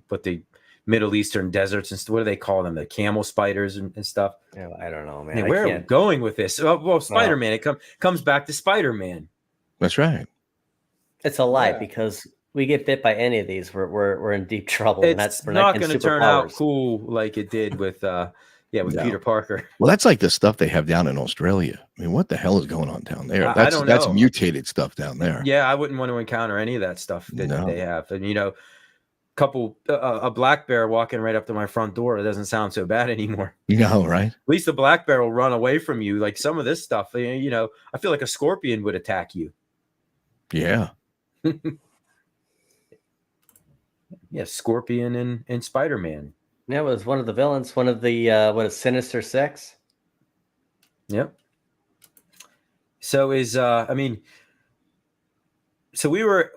Middle Eastern deserts and what do they call them? The camel spiders and stuff. Yeah, I don't know, man. Man, I where are we can't. going with this? Well, Spider-Man. It comes back to Spider-Man. That's right. It's a lie Yeah. because we get bit by any of these, we're in deep trouble. It's we're not getting going to turn out superpowers. cool like it did with No. Peter Parker. Well, that's like the stuff they have down in Australia. I mean, what the hell is going on down there? I That's don't that's know. mutated stuff down there. Yeah, I wouldn't want to encounter any of that stuff that No. they have. And a black bear walking right up to my front door. It doesn't sound so bad anymore. You know, right? At least the black bear will run away from you. Like some of this stuff, I feel like a scorpion would attack you. Yeah. Yeah, Scorpion and Spider-Man. Yeah, it was one of the villains, one of the Sinister Six. Yep. So so we were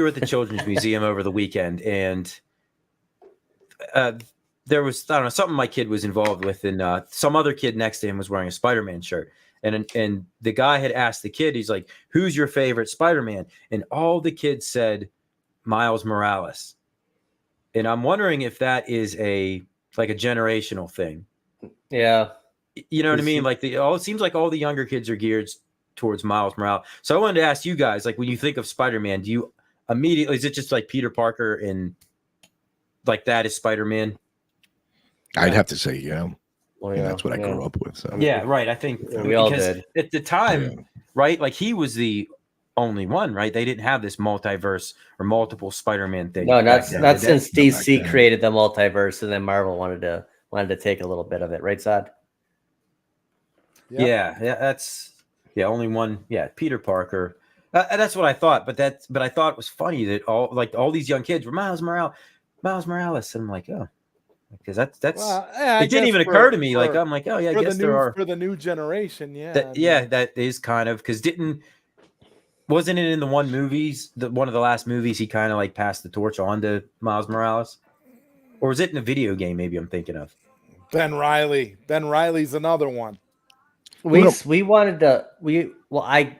at the Children's Museum over the weekend, and there was, I don't know, something my kid was involved with, and some other kid next to him was wearing a Spider-Man shirt. And the guy had asked the kid, he's like, "Who's your favorite Spider-Man?" And all the kids said Miles Morales. And I'm wondering if that is a generational thing. Yeah. You know what I Is mean? he- Like it seems like all the younger kids are geared towards Miles Morales. So I wanted to ask you guys, like when you think of Spider-Man, do you immediately, is it just like Peter Parker and like that is Spider-Man? I'd have to say, yeah. Well, And that's what I yeah. grew up with. So. Yeah, right. I think We all because did. at the time, Yeah. right? Like he was the only one, right? They didn't have this multiverse or multiple Spider-Man thing. No, back not then. not since Not back DC then. created the multiverse, and then Marvel wanted to take a little bit of it, right, Zod? Yep. Yeah, that's only one. Yeah, Peter Parker. That's what I thought, but I thought it was funny that all these young kids were Miles Morales, and I'm like, oh, because that's Well, yeah, I it didn't guess even occur to me. Like I'm like, oh yeah, I for guess the there new are. for the new generation, yeah. That is kind of because wasn't it in one of the last movies he kind of like passed the torch on to Miles Morales, or was it in a video game? Maybe I'm thinking of. Ben Riley. Ben Riley's another one. We wanted to I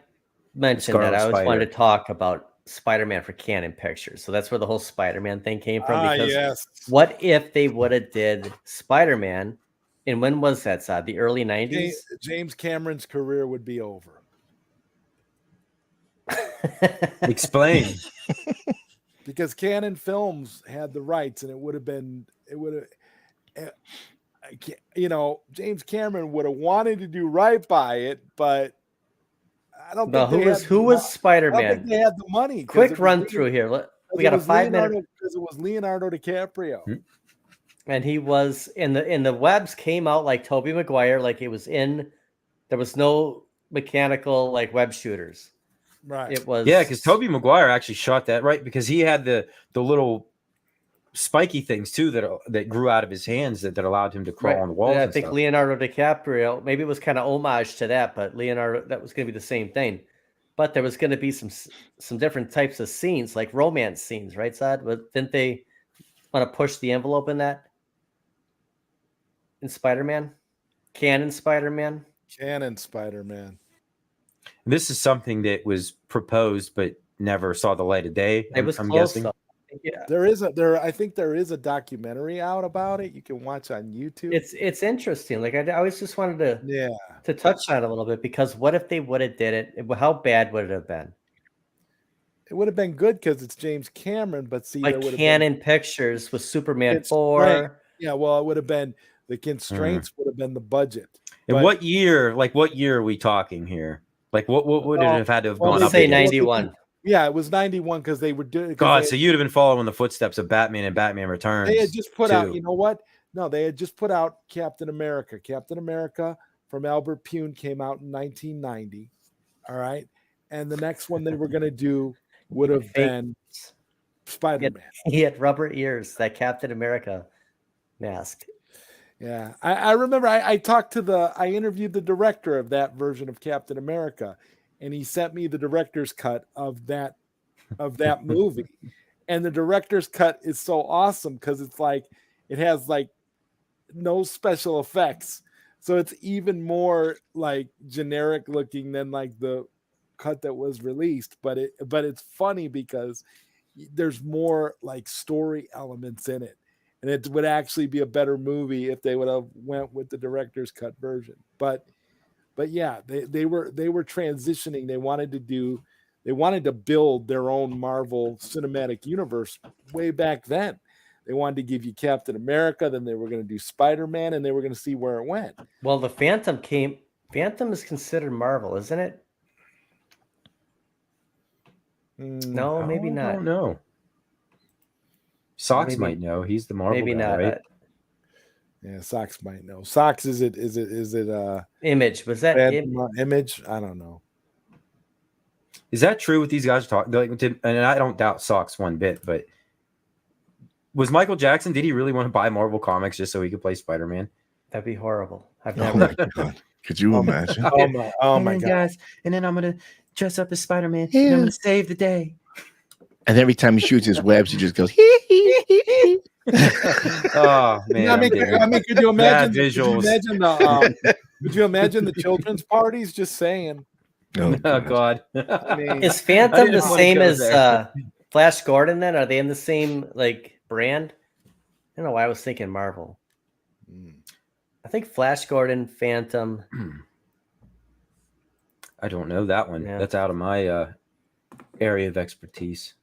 mentioned Scarlet that I always Spider. wanted to talk about Spider-Man for Canon Pictures. So that's where the whole Spider-Man thing came from. Because Yes. what if they would have did Spider-Man, and when was that, Zod? The early 90s? James Cameron's career would be over. Explain. because Canon Films had the rights, and it would have, James Cameron would have wanted to do right by it, but I don't No, think who was I don't Spider-Man? think they had the money. Quick run through here. We got a 5 minute, because it was Leonardo DiCaprio. and he was in the webs came out like Tobey Maguire, like it was in. There was no mechanical like web shooters. Right. It was because Tobey Maguire actually shot that right because he had the little spiky things too that grew out of his hands that allowed him to crawl on the walls. And I and think stuff. Leonardo DiCaprio, maybe it was kind of homage to that, but Leonardo, that was going to be the same thing. But there was going to be some different types of scenes, like romance scenes, right, Sad? But didn't they want to push the envelope in that? In Spider-Man? Canon Spider-Man? Canon Spider-Man. This is something that was proposed but never saw the light of day. It was I'm close, guessing. though. Yeah. I think there is a documentary out about it. You can watch on YouTube. It's interesting. Like I always just wanted to touch on it a little bit, because what if they would have did it? How bad would it have been? It would have been good because it's James Cameron, but see, Like Canon Pictures with Superman 4. Yeah, well, it would have been the constraints would have been the budget. And But- what year? Like what year are we talking here? Like what would it have had to have gone Let's up? say against? 91. Yeah, it was 91 because they were doing. God, so you'd have been following the footsteps of Batman and Batman Returns. They had just put out. too. You know what? No, they had just put out Captain America. Captain America from Albert Pune came out in 1990. All right, and the next one they were going to do would have been Spider-Man. He had rubber ears, that Captain America mask. Yeah, I remember I talked to I interviewed the director of that version of Captain America, and he sent me the director's cut of that movie. And the director's cut is so awesome because it's like it has like no special effects. So it's even more like generic looking than like the cut that was released, but it's funny because there's more like story elements in it. And it would actually be a better movie if they would have went with the director's cut version. But yeah, they were transitioning. They wanted to build their own Marvel Cinematic Universe way back then. They wanted to give you Captain America, then they were going to do Spider-Man, and they were going to see where it went. Well, the Phantom is considered Marvel, isn't it? No, maybe not. I don't know. Socks Maybe- might know. He's the Marvel Maybe guy, not. right? Yeah, Socks might know. Socks is it Image. Was that Image? I don't know. Is that true? What these guys are talking? Like, and I don't doubt Socks one bit, but was Michael Jackson? Did he really want to buy Marvel Comics just so he could play Spider-Man? That'd be horrible. I've Oh never. my God. Could you imagine? Oh my God. guys! And then I'm gonna dress up as Spider-Man. And I'm gonna save the day. And every time he shoots his webs, he just goes, Oh man! Could you imagine? visuals. Could you imagine the children's parties? Just saying. Oh, Oh God! I mean, Is I Phantom didn't the wanna same go as there. Flash Gordon? Then are they in the same like brand? I don't know why I was thinking Marvel. I think Flash Gordon, Phantom. I don't know that one. Yeah. That's out of my area of expertise.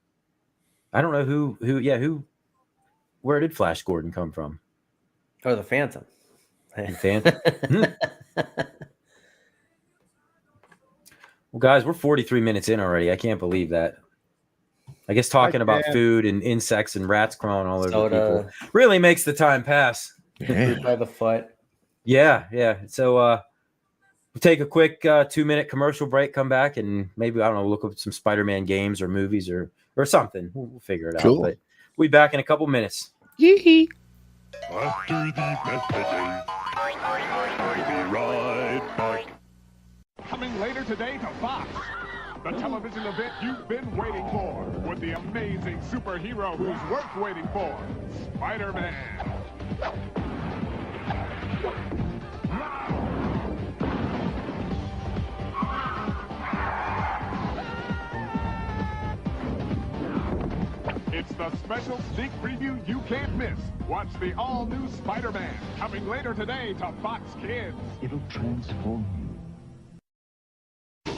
I don't know who. Where did Flash Gordon come from? Or the Phantom. Phantom. Well, guys, we're 43 minutes in already. I can't believe that. I guess talking about food and insects and rats crawling all over Soda. people really makes the time pass. yeah. By the foot. Yeah. So we'll take a quick 2-minute commercial break, come back, and maybe, I don't know, look up some Spider-Man games or movies or something. We'll figure it Cool. out. But we'll be back in a couple minutes. Yee-hee. After the messages, we'll be right back. Coming later today to Fox, the television event you've been waiting for, with the amazing superhero who's worth waiting for, Spider-Man. It's the special sneak preview you can't miss. Watch the all-new Spider-Man, coming later today to Fox Kids. It'll transform you.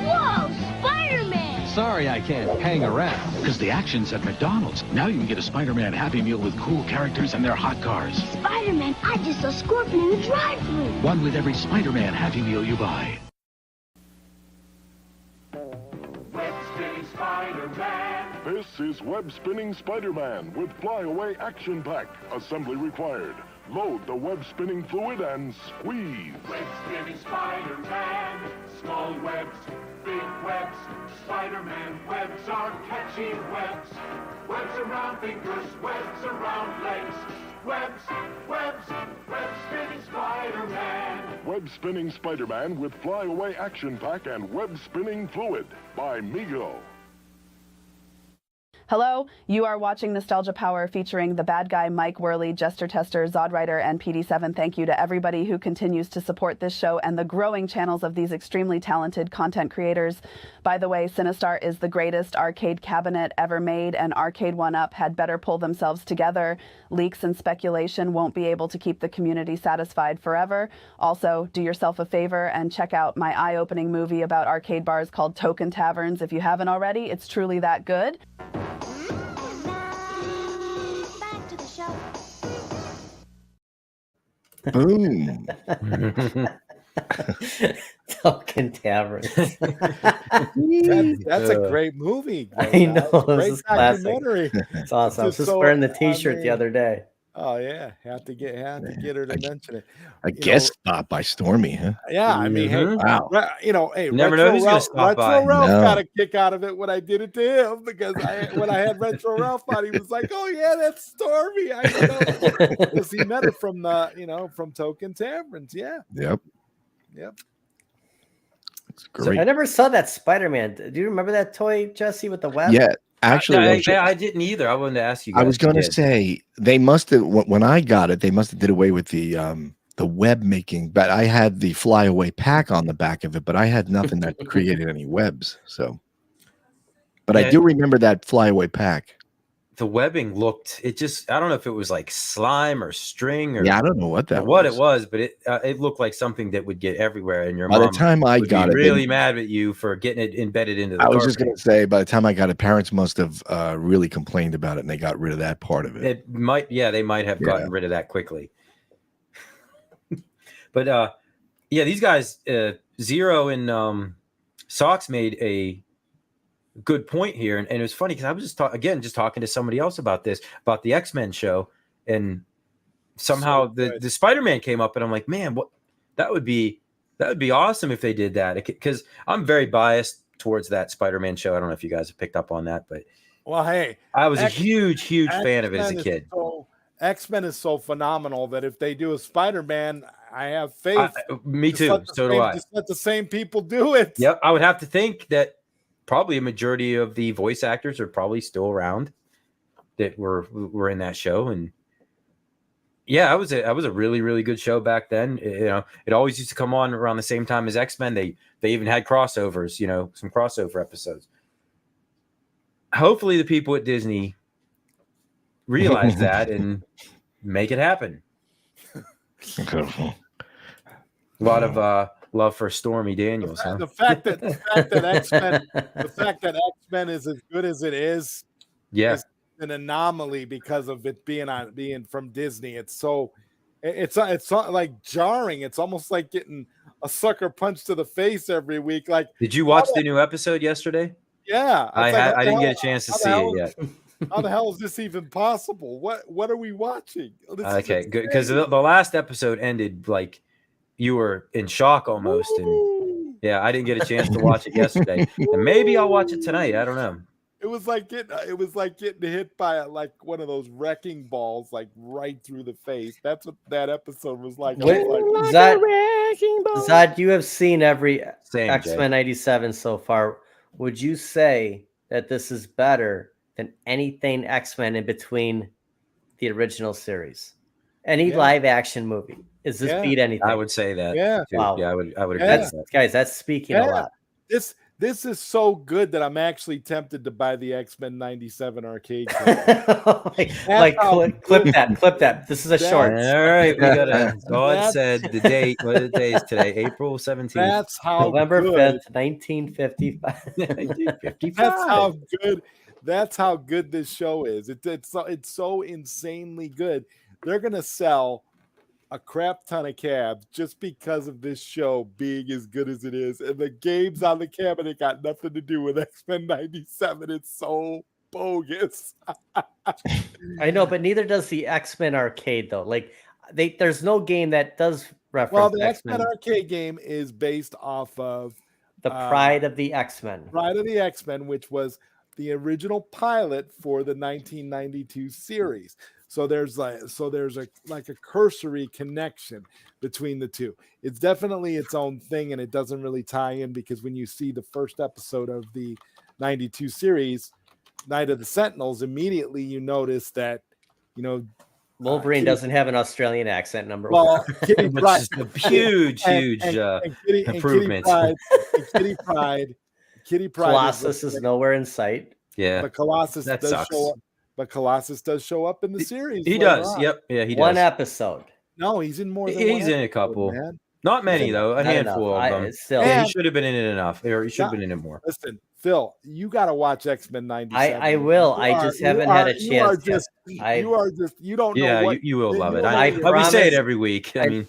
Whoa, Spider-Man! Sorry I can't hang around. Because the action's at McDonald's. Now you can get a Spider-Man Happy Meal with cool characters and their hot cars. Spider-Man, I just saw Scorpion in the drive-thru. One with every Spider-Man Happy Meal you buy. Web-spinning Spider-Man. This is Web-spinning Spider-Man with flyaway action pack. Assembly required. Load the web-spinning fluid and squeeze. Web-spinning Spider-Man. Small webs, big webs. Spider-Man webs are catchy webs. Webs around fingers, webs around legs. Webs, webs, web-spinning Spider-Man. Web-spinning Spider-Man with flyaway action pack and web-spinning fluid by Mego. Hello, you are watching Nostalgia Power featuring the bad guy Mike Worley, Jester Tester, Zod Rider, and PD7. Thank you to everybody who continues to support this show and the growing channels of these extremely talented content creators. By the way, Sinistar is the greatest arcade cabinet ever made, and Arcade 1-Up had better pull themselves together. Leaks and speculation won't be able to keep the community satisfied forever. Also, do yourself a favor and check out my eye-opening movie about arcade bars called Token Taverns. If you haven't already, it's truly that good. Boom. Token Tavern. That's a great movie. I know. That's a great This is classic. documentary. It's awesome. I was Just just so- wearing the I T-shirt the mean- other day. Oh yeah, have to get her to mention it. A You guest spot by Stormy, huh? Yeah, I mean, hey, Wow. hey, Never know who's gonna stop by. Retro Ralph No. got a kick out of it when I did it to him because when I had Retro Ralph on, he was like, "Oh yeah, that's Stormy." I know because he met her from from Token Taverns. Yeah, Yep. yep. It's So great. I never saw that Spider-Man. Do you remember that toy, Jesse, with the web? Yeah. Actually, I didn't either. I wanted to ask you guys. I was going to if you did. say they must have when I got it. They must have did away with the web making. But I had the flyaway pack on the back of it. But I had nothing that created any webs. So, but I Yeah. do remember that flyaway pack. The webbing looked. It just. I don't know if it was like slime or string or Yeah, I don't know what that what was. it was, but it looked like something that would get everywhere. And your By the mom time I would got be it, really mad at you for getting it embedded into the I was carpet. just going to say, by the time I got it, parents must have really complained about it, and they got rid of that part of it. It might, they might have gotten rid of that quickly. But yeah, these guys, Zero and Sox made a good point here, and it was funny because I was just talking to somebody else about the X-Men show, and somehow the Spider-Man came up, and I'm like, man, what that would be awesome if they did that, because I'm very biased towards that Spider-Man show. I don't know if you guys have picked up on that, but Well, hey, I was a huge fan of it as a X-Men kid. X-Men is so phenomenal that if they do a Spider-Man, I have faith. Me Just too. let the So do same- I. Just let the same people do it. Yep, I would have to think that probably a majority of the voice actors are probably still around that were in that show, and yeah, I was a really, really good show back then. It always used to come on around the same time as X-Men. They even had crossovers, some crossover episodes. Hopefully the people at Disney realize that and make it happen. A lot of love for Stormy Daniels, huh? The fact that X-Men is as good as it is an anomaly because of it being from Disney. It's like jarring. It's almost like getting a sucker punch to the face every week. Like, did you watch the new episode yesterday? Yeah, I didn't get a chance to see it yet. How the hell is this even possible? What are we watching? Okay, good, because the last episode ended like you were in shock almost, and yeah, I didn't get a chance to watch it yesterday, and maybe I'll watch it tonight. I don't know. It was like getting hit by like one of those wrecking balls, like right through the face. That's what that episode was like. Zod, you have seen every Same, X-Men Jay. 97 so far. Would you say that this is better than anything X-Men in between the original series? Any live action movie? Is this beat anything? I would say that. Yeah. Too. Wow. Yeah, I would agree Yeah. with that. Guys, that's speaking a lot. This is so good that I'm actually tempted to buy the X-Men 97 arcade game. Clip that. This is a short. All right, we got a God said the date. What day is today? April 17th. That's how November good. 5th, 1955. 1955. That's how good this show is. It's so insanely good. They're gonna sell a crap ton of cabs just because of this show being as good as it is. And the games on the cabinet got nothing to do with X-Men 97. It's so bogus. I know, but neither does the X-Men arcade though. Like there's no game that does reference. Well, the X-Men arcade game is based off of the Pride of the X-Men. Pride of the X-Men, which was the original pilot for the 1992 series. So there's a cursory connection between the two. It's definitely its own thing, and it doesn't really tie in because when you see the first episode of the 92 series, Night of the Sentinels, immediately you notice that, Wolverine doesn't have an Australian accent, number one. Kitty Pryde, huge improvement. Kitty Pryde. Colossus is nowhere in sight. Yeah, but Colossus that does sucks. show up. But Colossus does show up in the series. He does. On. Yep. Yeah, he does. One episode. No, he's in more than he's in a couple. Man. Not many, though. A handful of them. He should have been in it enough. Or he should have been in it more. Listen, Phil, you got to watch X-Men 97. I will. I just haven't had a chance. You don't know. Yeah, you will love it. We say it every week. I mean,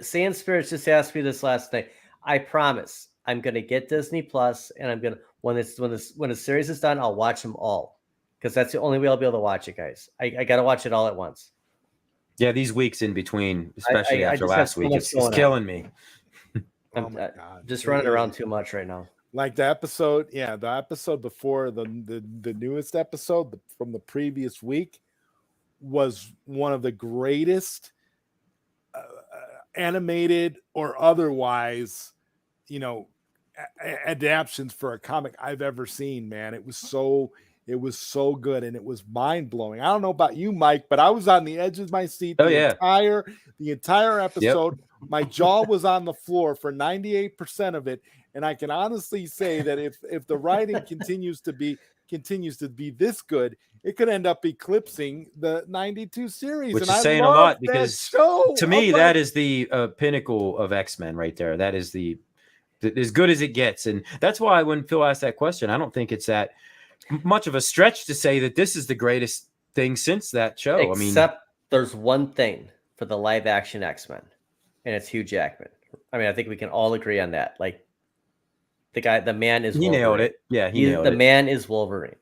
Sand Spirits just asked me this last night. I promise I'm going to get Disney Plus, and I'm going to when the series is done, I'll watch them all because that's the only way I'll be able to watch it, guys. I got to watch it all at once. Yeah, these weeks in between, especially after last week, it's killing me. Oh my God. Just running around too much right now. Like the episode before the newest episode from the previous week was one of the greatest animated or otherwise, adaptions for a comic I've ever seen, man. It was so good and it was mind blowing. I don't know about you, Mike, but I was on the edge of my seat the entire episode. Yep. My jaw was on the floor for 98% of it. And I can honestly say that if the writing continues to be this good, it could end up eclipsing the 92 series. Which and is saying a lot because to me, that is the pinnacle of X-Men right there. That is as good as it gets. And that's why when Phil asked that question, I don't think it's that much of a stretch to say that this is the greatest thing since that show. Except there's one thing for the live action X-Men, and it's Hugh Jackman. I mean, I think we can all agree on that. Like the man is Wolverine. He nailed it. Yeah, he nailed it. The man is Wolverine.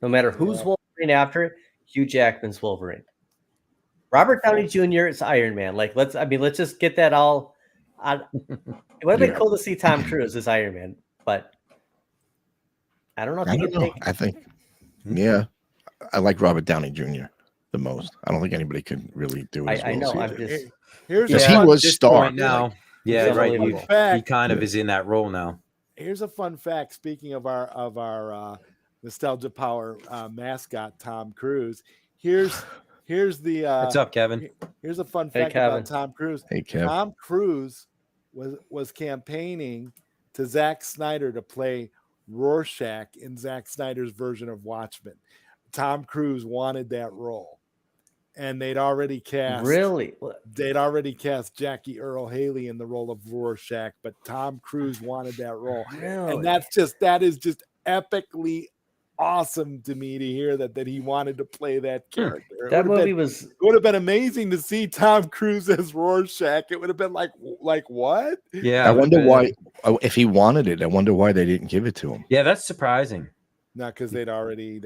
No matter who's Wolverine after, Hugh Jackman's Wolverine. Robert Downey Jr. is Iron Man. Like let's just get that all on. It would have been cool to see Tom Cruise as Iron Man, but I don't know if I think, I like Robert Downey Jr. the most. I don't think anybody could really do it. I know. I'm just he was star now. Yeah, right. He kind of is in that role now. Here's a fun fact. Speaking of our Nostalgia Power mascot, Tom Cruise. Here's the. What's up, Kevin? Here's a fun fact about Tom Cruise. Hey, Kevin. Tom Cruise was campaigning to Zack Snyder to play Rorschach in Zack Snyder's version of Watchmen. Tom Cruise wanted that role, and they'd already cast Jackie Earle Haley in the role of Rorschach, but Tom Cruise wanted that role. Really? And that is just epically awesome to me to hear that he wanted to play that character. It would have been amazing to see Tom Cruise as Rorschach. It would have been like what? Yeah, I wonder why. If he wanted it, I wonder why they didn't give it to him. Yeah, that's surprising. Not because they'd already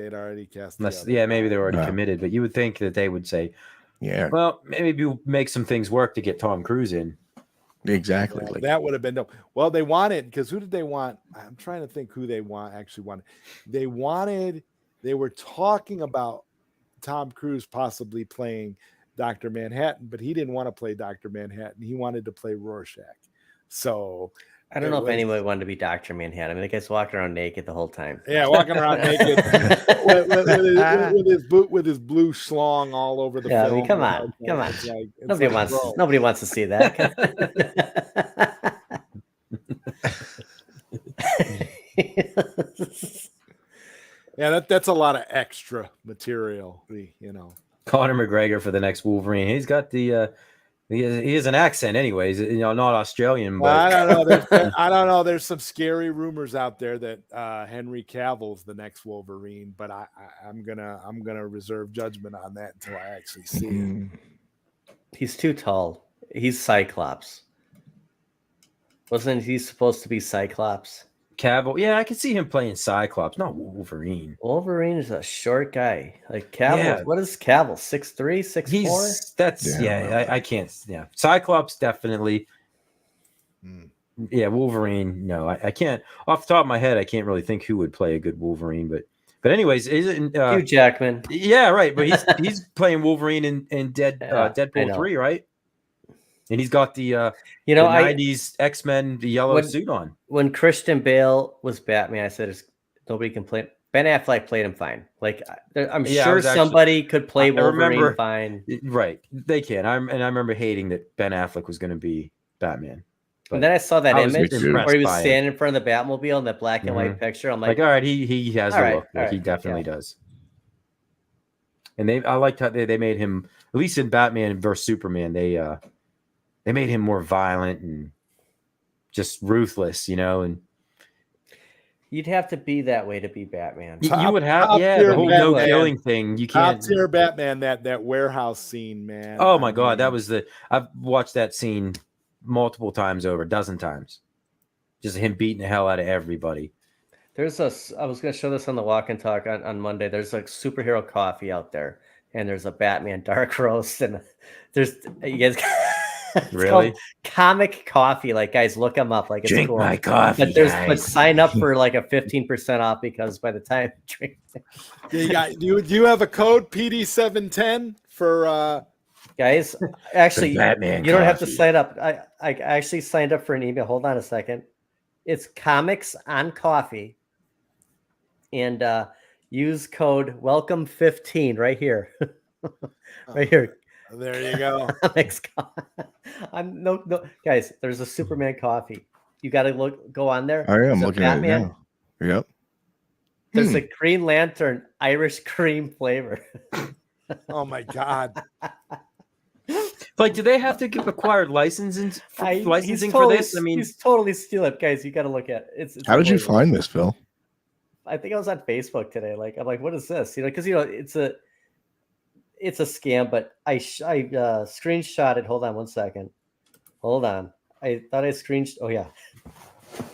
cast. Maybe they were already committed, but you would think that they would say, well, maybe we'll make some things work to get Tom Cruise in. Exactly. Yeah, that would have been dope. Well, they wanted, because who did they want? I'm trying to think who they actually wanted. They were talking about Tom Cruise possibly playing Dr. Manhattan, but he didn't want to play Dr. Manhattan. He wanted to play Rorschach. So I don't know if anybody wanted to be Dr. Manhattan. I mean, the guy's walking around naked the whole time. Yeah, walking around naked with his blue schlong all over the film. I mean, come on. Nobody wants to see that. Yeah, that's a lot of extra material. Conor McGregor for the next Wolverine. He's got the he has an accent, anyways. Not Australian, Well, but I don't know. I don't know. There's some scary rumors out there that Henry Cavill's the next Wolverine, but I'm gonna reserve judgment on that until I actually see it. He's too tall. He's Cyclops. Wasn't he supposed to be Cyclops? Cavill. Yeah, I can see him playing Cyclops, not Wolverine. Wolverine is a short guy. Like Cavill. Yeah. What is Cavill? 6'3", 6'4"? That's I can't. Yeah, Cyclops definitely. Yeah, Wolverine. No, I can't. Off the top of my head, I can't really think who would play a good Wolverine. But anyways, isn't Hugh Jackman? Yeah, right. But he's playing Wolverine in Deadpool 3, right? And he's got the 90s X-Men yellow suit on. When Christian Bale was Batman, I said nobody can play. Ben Affleck played him fine. Like I'm sure somebody could play Wolverine fine. Right, they can. I remember hating that Ben Affleck was going to be Batman. And then I saw that image where he was standing in front of the Batmobile in that black and white picture. I'm like, all right, he has the look. He definitely does. And I liked how they made him, at least in Batman versus Superman, they made him more violent and just ruthless, and you'd have to be that way to be Batman. You would have, the whole no killing thing. You can't. Top tier Batman, that warehouse scene, man. Oh my God, that was I've watched that scene multiple times over, a dozen times. Just him beating the hell out of everybody. I was going to show this on the Walk and Talk on Monday. There's a superhero coffee out there, and there's a Batman dark roast, and there's you guys. Really? Comic coffee, like guys, look them up. Like it's drink cool. My coffee, but sign up for like a 15% off because by the time you drink, do you have a code PD710 for guys? Actually, Batman you don't have to sign up. I actually signed up for an email. Hold on a second. It's Comics on Coffee, and use code welcome15 right here, right here. There you go. No, guys. There's a Superman coffee. You got to go on there. I am looking at it now. Yep. There's a Green Lantern Irish cream flavor. Oh my God! Like, do they have to get acquired licensing for this? I mean, he's totally steal it, guys. You got to look at it. It's how did you find this, Phil? I think I was on Facebook today. Like, I'm like, what is this? Because it's a scam, but I screenshot it. Hold on one second. Hold on. I thought I screenshot. Oh yeah.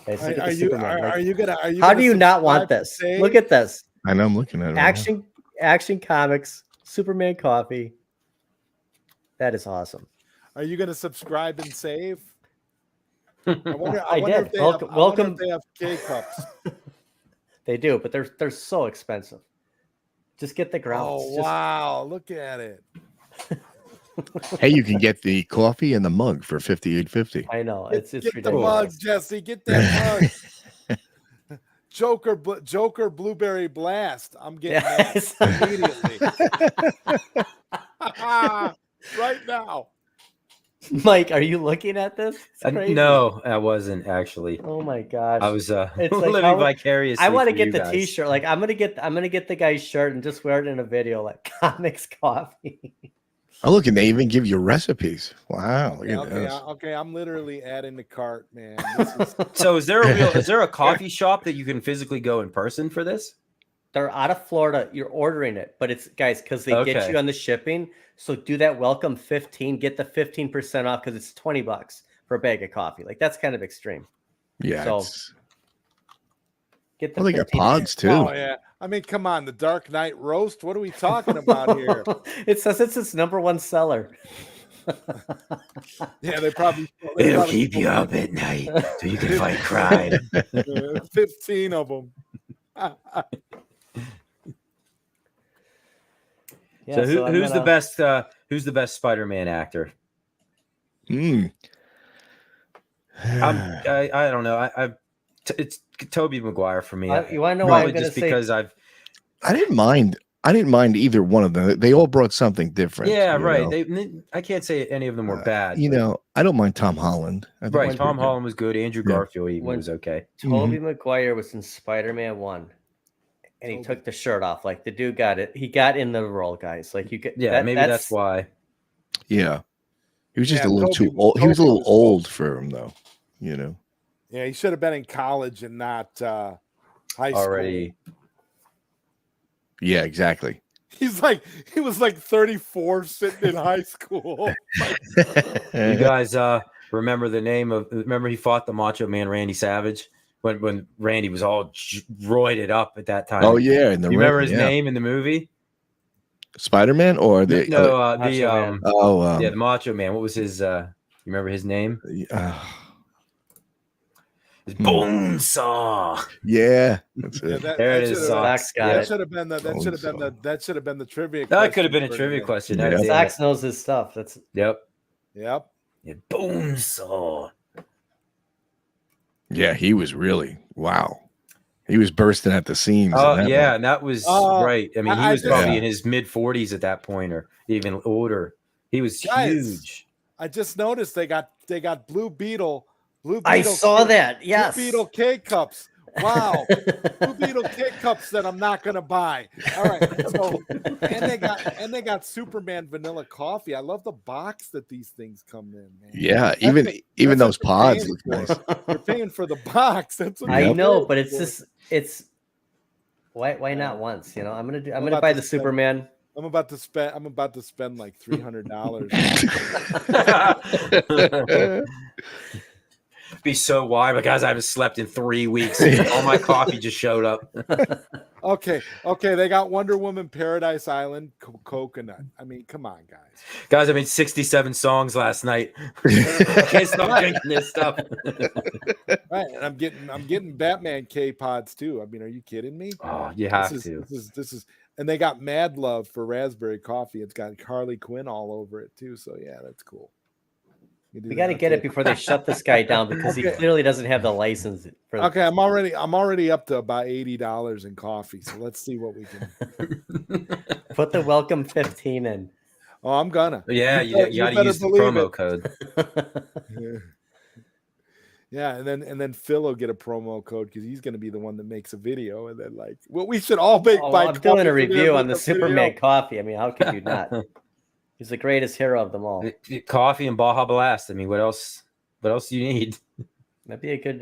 Okay, are you gonna? How do you not want this? Look at this. I know I'm looking at it. Action Comics, Superman coffee. That is awesome. Are you gonna subscribe and save? I wonder did. Welcome. If they have K-cups. They do, but they're so expensive. Just get the grounds. Oh, wow. Look at it. Hey, you can get the coffee and the mug for $58.50. I know. It's get ridiculous. The mug, Jesse. Get that mug. Joker Blueberry Blast. I'm getting that immediately. Right now. Mike, are you looking at this? No, I wasn't actually. Oh my gosh. I was living vicariously. I want to get the t-shirt. Like I'm gonna get the guy's shirt and just wear it in a video like Comics Coffee. Oh, look, and they even give you recipes. Wow. Look at this. Okay, I'm literally adding the cart, man. So is there a coffee shop that you can physically go in person for this? They're out of Florida. You're ordering it, but it's guys because they get you on the shipping. So do that welcome 15, get the 15% off because it's $20 for a bag of coffee. Like that's kind of extreme. Yeah. So get the they got pods too. Oh yeah. I mean, come on, the Dark Knight roast. What are we talking about here? It says it's its #1 seller. Yeah, they probably it'll keep you up at night so you can fight crime. 15 of them. Yeah, so who's the best? Who's the best Spider-Man actor? I don't know. It's Tobey Maguire for me. You want to know why I'm going to just say? Because I didn't mind. I didn't mind either one of them. They all brought something different. Yeah, you right. know? I can't say any of them were bad. You but- know, I don't mind Tom Holland. I think right. he's Tom pretty good. Holland was good. Andrew Yeah. Garfield even When- was okay. Tobey Maguire was in Spider-Man 1, and he took the shirt off. Like the dude got it. He got in the role, guys. Like you get. Yeah, maybe that's why. Yeah. He was just Yeah, a little Toby- too old. He was a Toby little was old close. for him, though. You know. Yeah, he should have been in college and not high school. Already. Yeah, exactly. He was like 34 sitting in high school. You guys remember the name of? Remember he fought the Macho Man Randy Savage when Randy was all roided up at that time. Oh yeah, in the You remember his yeah. name in the movie? Spider-Man or the No, other- the Macho Man. What was his? You remember his name? It's Bonesaw. Yeah, that's it. There it is. Zach's got That it. should have been the trivia. That could have been a question for trivia today. question. Yeah. Damn it. Zach knows his stuff. That's Yep. Yep. Yeah, Bonesaw. Yeah, he was really wow. He was bursting at the seams. in Oh that yeah, one. and that was Oh, right. I mean, he I was just- probably Yeah. in his mid 40s at that point, or even older. He was Guys, huge. I just noticed they got Blue Beetle. I saw that. Blue Yes. Beetle K cups. Wow. Blue Beetle K cups that I'm not gonna buy. All right. So and they got Superman vanilla coffee. I love the box that these things come in, man. Yeah, That's even what those you're pods paying look for. nice. You're paying for the box. That's what I you're know, paying but it's for. just it's why not once? You know, I'm I'm gonna about buy to the spend- Superman. I'm about to spend like $300. Be so wide, but guys, I haven't slept in 3 weeks. All my coffee just showed up. Okay, they got Wonder Woman Paradise Island coconut. I mean, come on, guys. Guys, I made 67 songs last night. I can't stop drinking this stuff. Right, and I'm getting Batman K pods too. I mean, are you kidding me? Oh, you have to. This is, and they got Mad Love for raspberry coffee. It's got Harley Quinn all over it too. So yeah, that's cool. We got to get it before they shut this guy down because he clearly doesn't have the license. For Okay, I'm already up to about $80 in coffee. So let's see what we can. Put the welcome 15 in. Oh, I'm gonna. Yeah, you got to better use the believe promo it. code. Yeah, and then Phil will get a promo code because he's going to be the one that makes a video, and then like, well, we should all make. Oh, buy I'm doing coffee a for review them, on the make a video. Superman coffee. I mean, how could you not? He's the greatest hero of them all. Coffee and Baja Blast. I mean, what else? What else do you need? That'd be a good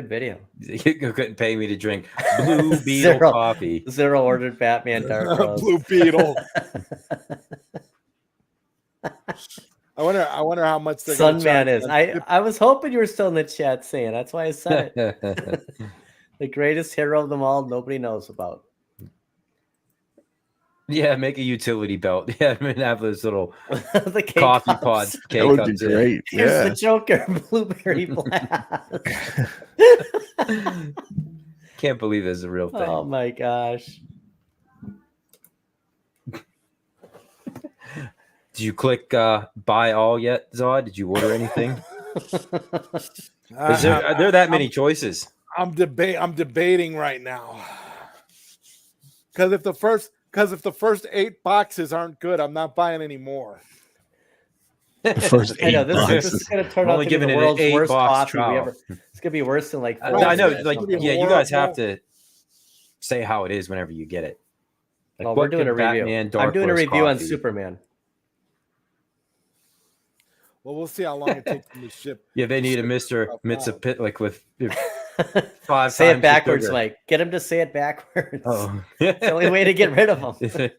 video. You couldn't pay me to drink Blue Beetle coffee. Zero ordered Batman Dark Rose. Blue Beetle. I wonder how much they're gonna Sunman charge is. us. I was hoping you were still in the chat saying that's why I said it. The greatest hero of them all, nobody knows about. Yeah, make a utility belt. Yeah, I'm gonna have those little The K coffee cups. pods. K That would be cups in. great. Here's Yeah. the Joker, Blueberry Blast. Can't believe this is a real thing. Oh my gosh. Did you click buy all yet, Zod? Did you order anything? Are there that many choices? I'm debating right now. Because if the first 8 boxes aren't good, I'm not buying any more. The first I know 8 this is boxes. going to turn I'm out only to be giving the it an world's worst 8-box coffee we trial. ever. It's going to be worse than like. I know, It's like, gonna be yeah, you guys horrible. have to say how it is whenever you get it. Like, Well, what we're doing could a review. Batman Dark I'm doing a Roast review on coffee- Superman. Well, we'll see how long it takes them to ship. Yeah, they need a Mr. Stuff Pit like with 5 Say it times the backwards, sugar. Mike. Get him to say it backwards. Oh. It's the only way to get rid of him.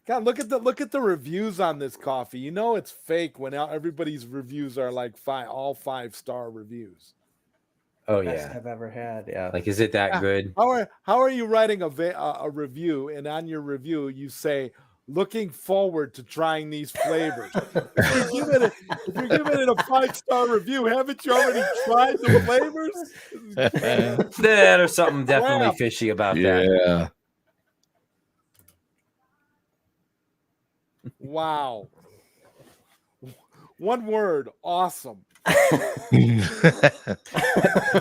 God, look at the reviews on this coffee. You know it's fake when everybody's reviews are like all 5-star reviews. Oh Best yeah. I've ever had. Yeah. Like, is it that good? How are you writing a review, and on your review you say looking forward to trying these flavors? If you're giving it a 5-star review, haven't you already tried the flavors? There's something definitely Wow. fishy about that. Yeah. Wow. One word, awesome.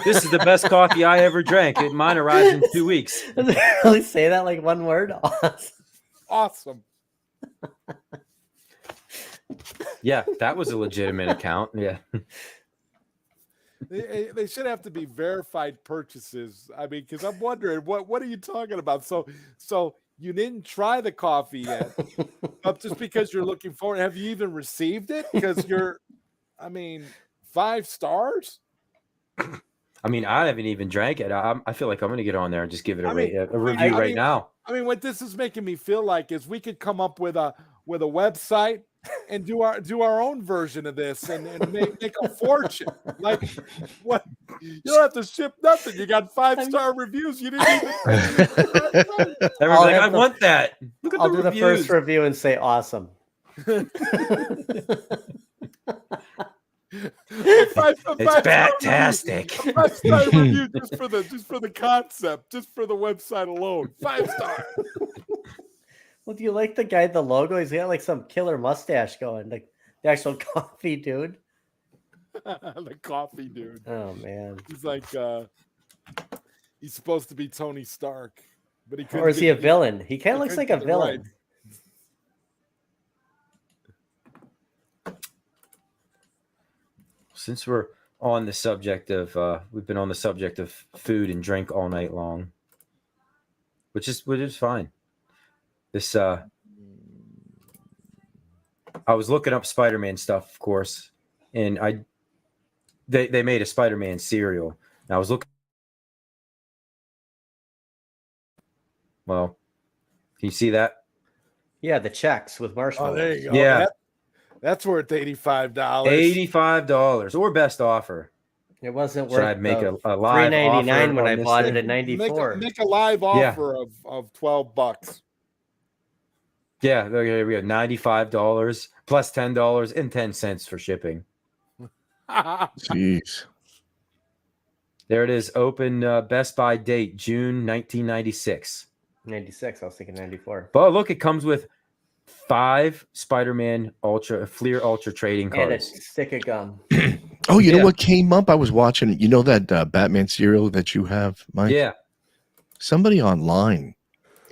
This is the best coffee I ever drank. Mine arrives in 2 weeks. Does it really say that like one word? Awesome. Yeah, that was a legitimate account. Yeah. They should have to be verified purchases. I mean, because I'm wondering what are you talking about? So you didn't try the coffee yet, just because you're looking forward. Have you even received it? Because I mean, 5 stars. I mean, I haven't even drank it. I feel like I'm going to get on there and just give it a review I right mean, now. I mean, what this is making me feel like is we could come up with a website and do our own version of this and make a fortune. Like, what? You don't have to ship nothing. You got 5-star reviews. You didn't even. Everyone's like, I want that. Look at I'll the do reviews. the first review and say awesome. It's fantastic. 5-star review just for the concept, just for the website alone. 5-star. Well, do you like the guy, the logo? He's got like some killer mustache going, like the actual coffee dude. The coffee dude. Oh man. He's like he's supposed to be Tony Stark, but or is he a villain? He kind of looks like a villain. Right. Since we're on the subject of we've been on the subject of food and drink all night long, which is fine. This I was looking up Spider-Man stuff, of course, and they made a Spider-Man cereal. And I was looking. Well, can you see that? Yeah, the checks with Oh, marshmallows. there you go. Yeah. That's worth $85. $85 or best offer. It wasn't Should worth I make a live $3.99 offer when I on this bought thing? it at 94. Make a live offer of $12. Yeah, there we go. $95 plus $10.10 for shipping. Jeez. There it is. Open Best Buy date June 1996. 96. I was thinking 94. But look, it comes with 5 Spider-Man Fleer Ultra trading And a cards. stick of gum. Oh, you know what came up? I was watching. You know that Batman cereal that you have, Mike? Yeah. Somebody online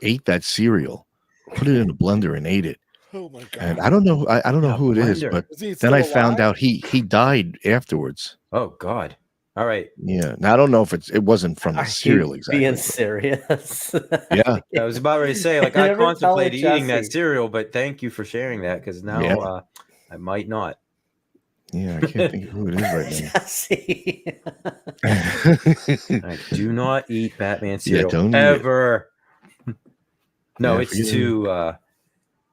ate that cereal, put it in a blender, and ate it. Oh my god! And I don't know. I don't know who it is, blender. but Is he then I still found alive? out he died afterwards. Oh God. All right. Yeah. Now I don't know if it wasn't from the Are cereal you exactly. being but- serious? Yeah. I was about ready to say, like, I Never tell contemplated eating that Jesse. cereal, but thank you for sharing that because now Yeah. I might not. Yeah, I can't think of who it is right Jesse. now. I do not eat Batman cereal don't eat it. ever. No, Yeah, it's forget it. too.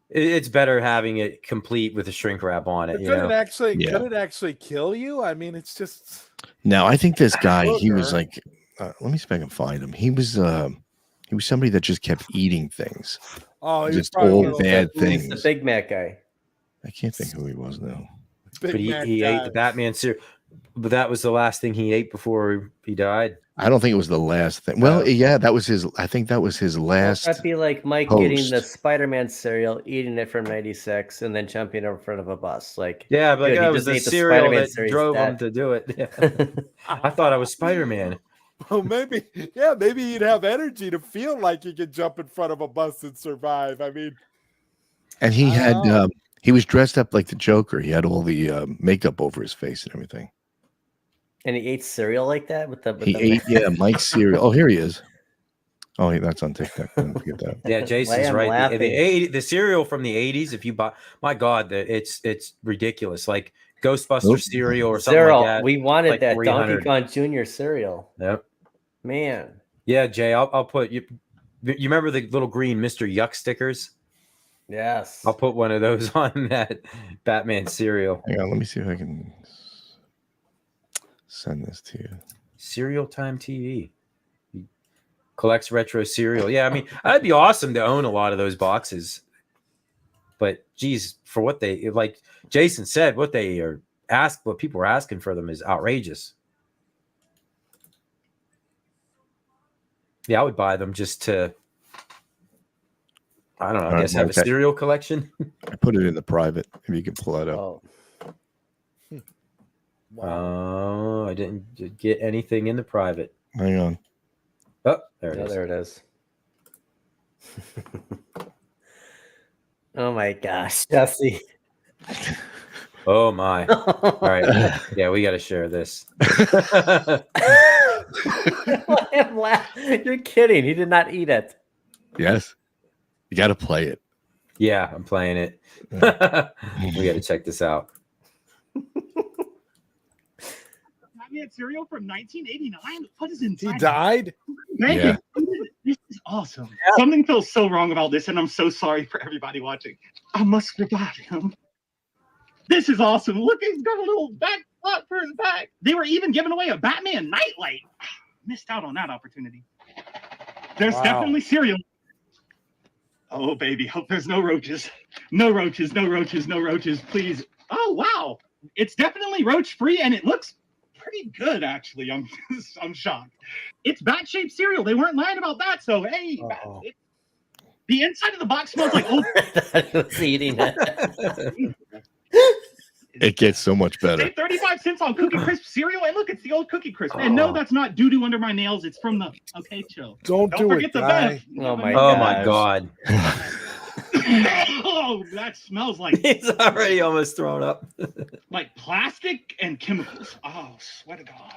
It's better having it complete with a shrink wrap on it. But You could know? it actually kill you? I mean, it's just Now I think this guy, he was Sugar. like, let me see if I can find him. He was somebody that just kept eating things. he's Just probably one all of those bad He's the things. Big Mac guy. I can't think who he was now. Big But he Mac ate guy. the Batman cereal. But that was the last thing he ate before he died. I don't think it was the last thing. Well, yeah, that was his. I think that was his last. That'd be like Mike getting the post. Spider-Man cereal, eating it from 96, and then jumping over in front of a bus. Like, Yeah, but dude, he it was just the ate the cereal Spider-Man that cereal, drove he's him to do it. Yeah. I thought I was Spider-Man. Oh, maybe he'd have energy to feel like he could jump in front of a bus and survive. I mean, And he I had. don't know. He was dressed up like the Joker. He had all the makeup over his face and everything. And he ate cereal like that with the. He ate, Mike's cereal. Oh, here he is. Oh, that's on TikTok. Don't forget that. Yeah, Jason's I'm right. laughing. The cereal from the 80s, if you buy, my God, it's ridiculous. Like Ghostbuster Nope. cereal or something Zero. like that. We wanted like that 300. Donkey Kong Jr. cereal. Yep. Man. Yeah, Jay, I'll put you. You remember the little green Mr. Yuck stickers? Yes. I'll put one of those on that Batman cereal. Hang on, let me see if I can send this to you. Cereal Time TV. He collects retro cereal. Yeah, I mean, that'd be awesome to own a lot of those boxes. But geez, for what they like Jason said, what people are asking for them is outrageous. Yeah, I would buy them just to, I don't know, I All guess right, have a okay. cereal collection. I put it in the private. If you can pull that up. Oh. Oh, I didn't get anything in the private. Hang on. Oh, there it Oh, is. there it is. Oh my gosh, Jesse. Oh my. All right. Yeah, we got to share this. I'm You're kidding. He did not eat it. Yes. You got to play it. Yeah, I'm playing it. We got to check this out. Batman cereal from 1989? What is inside? He died? Yeah. This is awesome. Something feels so wrong about this, and I'm so sorry for everybody watching. I must forgot him. This is awesome. Look, he's got a little back flap for his back. They were even giving away a Batman nightlight. Missed out on that opportunity. There's definitely cereal. Oh, baby. Hope there's no roaches. No roaches, no roaches, no roaches, please. Oh, wow. It's definitely roach-free, and it looks pretty good, actually. I'm shocked. It's bat-shaped cereal. They weren't lying about that, so hey. The inside of the box smells like old. I was eating it. It gets so much better. Save 35 cents on Cookie Crisp cereal, and look, it's the old Cookie Crisp. And no, that's not doo-doo under my nails. It's from the show. Don't do forget it, the guy. best. Oh my God. Oh, that smells like He's already almost thrown up. like plastic and chemicals. Oh, swear to God.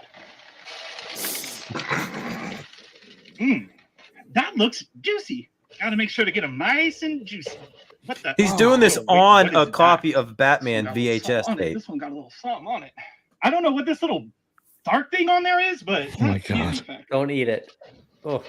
That looks juicy. Got to make sure to get them nice and juicy. What the? He's doing this on what a is copy that? of Batman This one got a little VHS something on it. tape. This one got a little something on it. I don't know what this little dark thing on there is, but Oh my God. Don't eat it. Oh.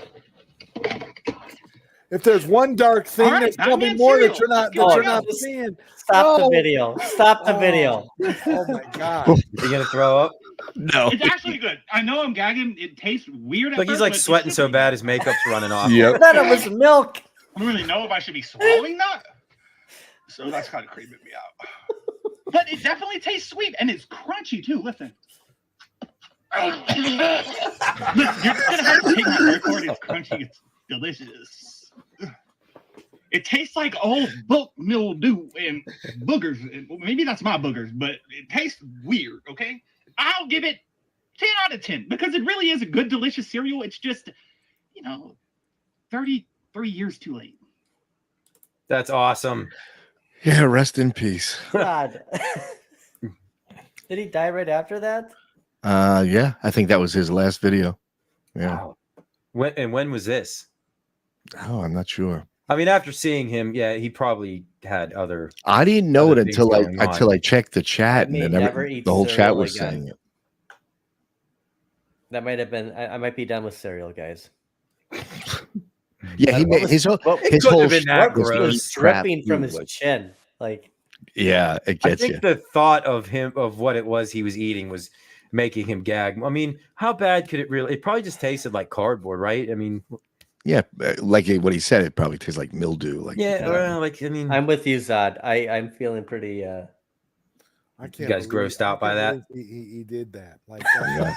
If there's one dark thing, All right, there's probably Batman more that cereal. you're not Let's go. not Just seeing. Stop the Oh. video. Stop the video. Oh my God. Is he gonna throw up? No. It's actually good. I know I'm gagging. It tastes weird. At Look, he's first, like but it sweating should so be bad good. his makeup's running off. Yep. Then it was milk. I don't really know if I should be swallowing that. So that's kind of creeping me out. But it definitely tastes sweet and it's crunchy too. Listen. Listen, you're just gonna have to take my word for it. It's crunchy. It's delicious. It tastes like old book mildew and boogers. Well, maybe that's my boogers, but it tastes weird. Okay, I'll give it 10 out of 10 because it really is a good, delicious cereal. It's just, 33 years too late. That's awesome. Yeah, rest in peace. God. Did he die right after that? Yeah, I think that was his last video. Yeah. Wow. When was this? Oh, I'm not sure. I mean, after seeing him, yeah, he probably had other. I didn't know Other it things until going on. I checked the chat, I may and then never eat the whole chat cereal was again. saying it. That might have been. I might be done with cereal, guys. Yeah, he made his whole It his couldn't whole have been that was gross. It really was dripping from crap his food, chin. Like, yeah, it I gets think you. the thought of what it was he was eating was making him gag. I mean, how bad could it really? It probably just tasted like cardboard, right? I mean, Yeah, like what he said, it probably tastes like mildew. Like yeah, well, like I mean, I'm with you, Zod. I'm feeling pretty. I can't. You guys believe- grossed out I by can't that? believe He did that. Like, Yeah.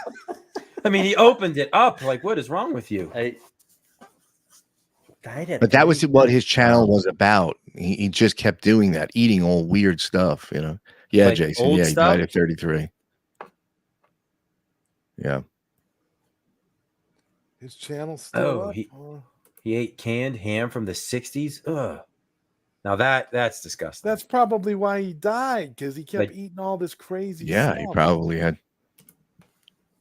I mean, he opened it up. Like, what is wrong with you? I died at But that was 30. what his channel was about. He just kept doing that, eating all weird stuff. Yeah, Like Jason. old Yeah, he stuff? died at 33. Yeah. his channel's still Oh, up. He ate canned ham from the 60s. Ugh. Now that's disgusting. That's probably why he died, because he kept Like- eating all this crazy Yeah, stuff. he probably had.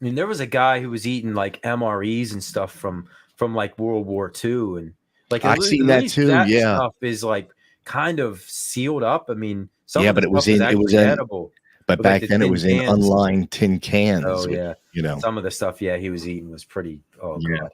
I mean, there was a guy who was eating like MREs and stuff from like World War II, and like I at seen at that least too, yeah. stuff is like kind of sealed up. I mean, some Yeah, of the but it was stuff is in- it was actually in- edible. But With, like, back the then it tin was in cans. unlined tin cans. Oh which, yeah, some of the stuff he was eating was pretty. Oh Yeah. god.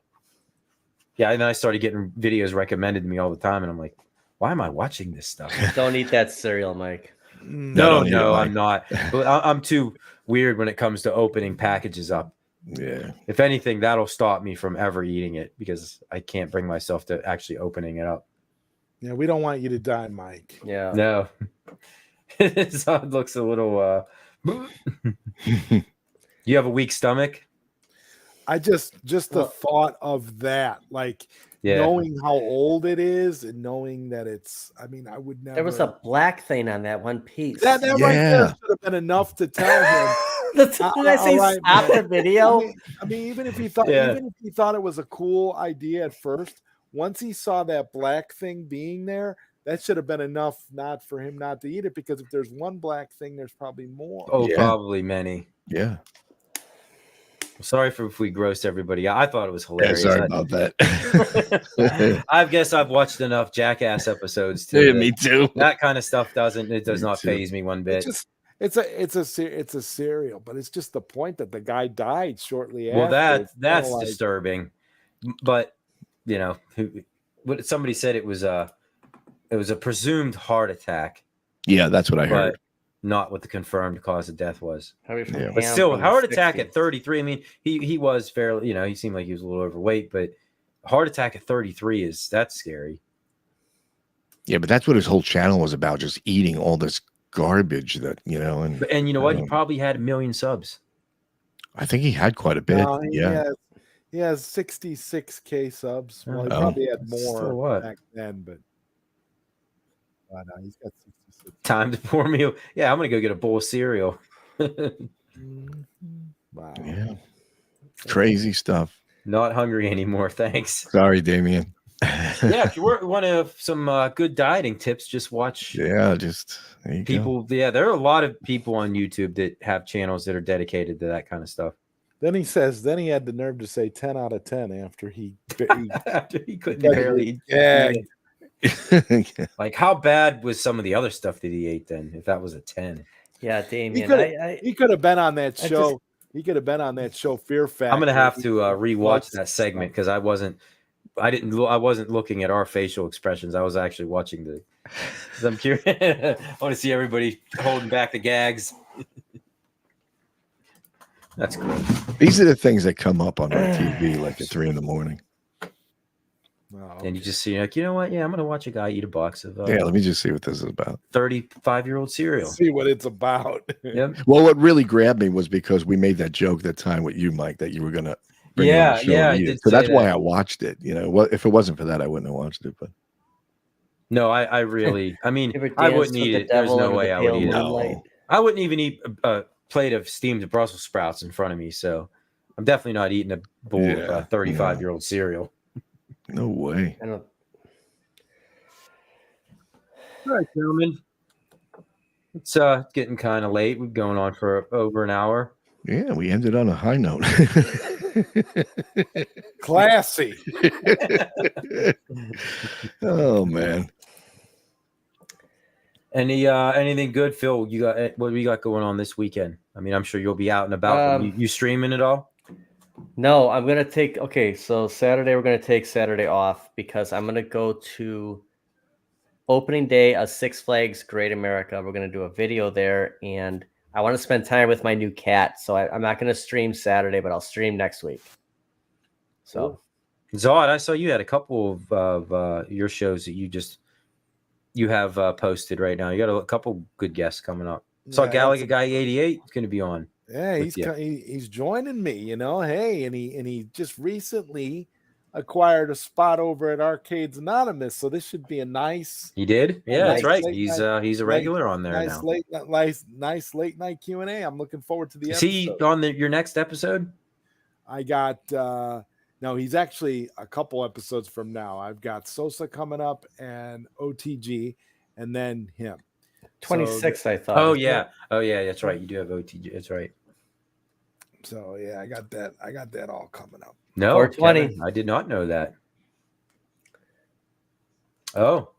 Yeah, and then I started getting videos recommended to me all the time, and I'm like, why am I watching this stuff? Don't eat that cereal, Mike. No, don't eat it, Mike. I'm not. But I'm too weird when it comes to opening packages up. Yeah. If anything, that'll stop me from ever eating it because I can't bring myself to actually opening it up. Yeah, we don't want you to die, Mike. Yeah. No. So it looks a little You have a weak stomach? I just the Well- thought of that, like Yeah. knowing how old it is and knowing that it's. I mean, I would never. There was a black thing on that one piece. that right there Yeah. should have been enough to tell him Did I say right, stop man. the video? I mean, even if he thought, it was a cool idea at first, once he saw that black thing being there, that should have been enough not for him not to eat it. Because if there's one black thing, there's probably more. Oh, Yeah. probably many. Yeah. Sorry if we grossed everybody out. I thought it was Yeah, hilarious. sorry about that. I guess I've watched enough Jackass episodes too. Yeah, me too. That kind of stuff does Me not too. faze me one bit. It's a serial, but it's just the point that the guy died shortly after. Well, that's kinda like, disturbing. But you know, what somebody said it was a presumed heart attack. Yeah, that's what I heard. But not what the confirmed cause of death was. Yeah. But still, heart attack at 33. I mean, he was fairly, he seemed like he was a little overweight, but heart attack at 33 that's scary. Yeah, but that's what his whole channel was about, just eating all this garbage that, and you know what? He probably had 1 million subs. I think he had quite a bit. No, yeah. He has 66K subs. Well, he probably had more back then, but no, he's got 66. Time to pour me. Yeah, I'm gonna go get a bowl of cereal. Wow. Yeah. Crazy stuff. Not hungry anymore. Thanks. Sorry, Damien. Yeah, if you want some good dieting tips, just watch. Yeah, just there you people. go. Yeah, there are a lot of people on YouTube that have channels that are dedicated to that kind of stuff. Then he had the nerve to say 10 out of 10 after he couldn't barely. Yeah. Like, how bad was some of the other stuff that he ate then? If that was a 10. Yeah, Damien. He could have been on that show. He could have been on that show, Fear Factor. I'm gonna have to rewatch that segment because I wasn't looking at our facial expressions. I was actually watching I'm curious. I want to see everybody holding back the gags. That's cool. These are the things that come up on our TV like at 3 a.m. And you just see, like, you know what? Yeah, I'm gonna watch a guy eat a box of yeah, let me just see what this is about. 35-year-old cereal. See what it's about. Yep. Well, what really grabbed me was because we made that joke that time with you, Mike, that you were gonna bring it on the show and eat it. So that's why I watched it. Well, if it wasn't for that, I wouldn't have watched it. But no, I really, I mean, I wouldn't eat it. There's no way I would eat it. I wouldn't even eat a plate of steamed Brussels sprouts in front of me. So I'm definitely not eating a bowl of 35-year-old cereal. No way. All right, gentlemen. It's getting kind of late. We're going on for over an hour. Yeah, we ended on a high note. Classy. Oh man. Anything good, Phil? You got what do you got going on this weekend? I mean, I'm sure you'll be out and about. You streaming it all? No, I'm gonna take. Okay, so Saturday we're gonna take Saturday off because I'm gonna go to opening day of Six Flags Great America. We're gonna do a video there, and I want to spend time with my new cat. So I'm not gonna stream Saturday, but I'll stream next week. So, Zod, I saw you had a couple of your shows that you have posted right now. You got a couple good guests coming up. Saw Gallagher Guy 88 is going to be on. Yeah, he's joining me, Hey, and he just recently acquired a spot over at Arcades Anonymous, so this should be a nice. He did, yeah, that's right. He's a regular on there now. Nice late night Q&A. I'm looking forward to the Is episode. he on your next episode? I got no, he's actually a couple episodes from now. I've got Sosa coming up and OTG, and then him. 26, I thought. Oh yeah, that's right. You do have OTG. That's right. So yeah, I got that all coming up. No, 420. Kevin, I did not know that. Oh,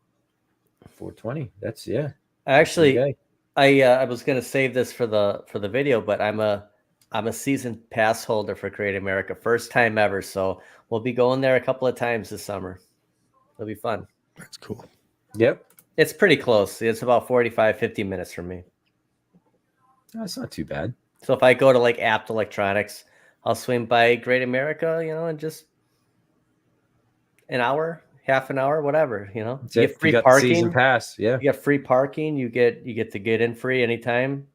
420. That's Actually, okay. I was gonna save this for the video, but I'm a season pass holder for Great America, first time ever. So we'll be going there a couple of times this summer. It'll be fun. That's cool. Yep. It's pretty close. It's about 45, 50 minutes from me. That's not too bad. So if I go to like Apt Electronics, I'll swing by Great America, and just an hour, half an hour, whatever, You get free parking. Season pass, yeah. You get free parking. You get to get in free anytime.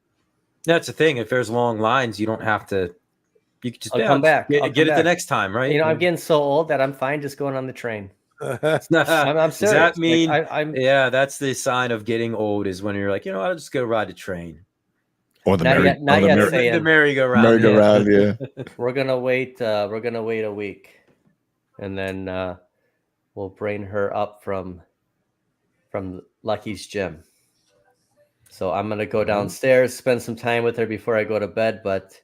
That's the thing. If there's long lines, you don't have to. You can just come back. Get it the next time, right? I'm getting so old that I'm fine just going on the train. I'm serious. Does that mean? Like, yeah, that's the sign of getting old. Is when you're like, I'll just go ride a train. Or the Not yet. Not yet. Saying the merry-go-round. merry-go-round, yeah. We're gonna wait. We're gonna wait a week, and then we'll bring her up from Lucky's gym. So I'm gonna go downstairs, spend some time with her before I go to bed. But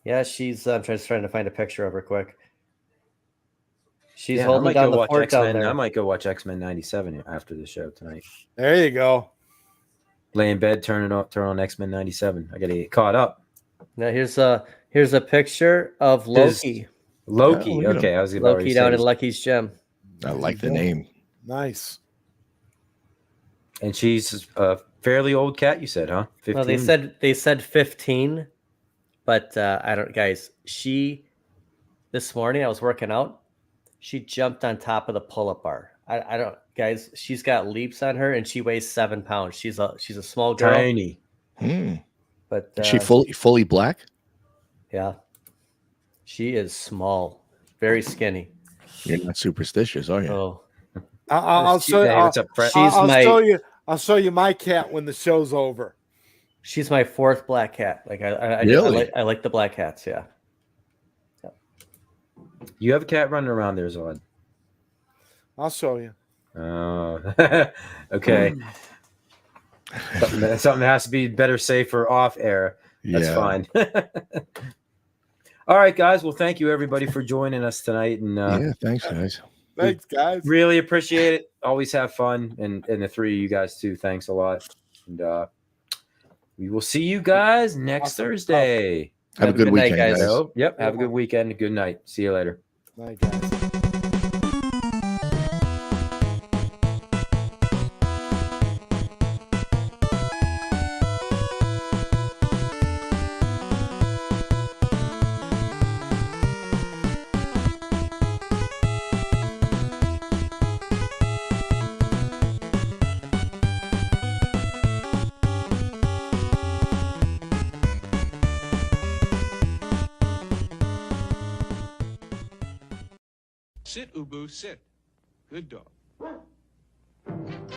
yeah, she's. I'm just trying to find a picture of her quick. She's Yeah, holding down the fort down X-Men. there. I might go watch X-Men 97 after the show tonight. There you go. Lay in bed, turn on X-Men 97. I gotta get caught up. Now here's a picture of Loki. Loki. Oh, look at Okay, I was Loki down in Lucky's gym. I like the name. Nice. And she's a fairly old cat, you said, huh? 15? Well, they said 15, but I don't, guys. This morning I was working out. She jumped on top of the pull-up bar. I don't, guys. She's got leaps on her, and she weighs 7 pounds. She's a small girl. Tiny. But Is she fully black? Yeah, she is small, very skinny. You're not superstitious, are you? Oh, I'll show you. Hey, what's up, Fred? I'll show you my cat when the show's over. She's my 4th black cat. Like Really? I like the black cats. Yeah. You have a cat running around there, Zod. I'll show you. Oh, okay. Something that has to be better safe or off air. That's fine. All right, guys. Well, thank you everybody for joining us tonight. And Yeah, thanks, guys. Thanks, guys. Really appreciate it. Always have fun, and the 3 of you guys too. Thanks a lot. And we will see you guys next Thursday. Have a good weekend, night, guys. Yep. Have a good weekend. Good night. See you later. Night, guys. Sit, Ubu, sit. Good dog.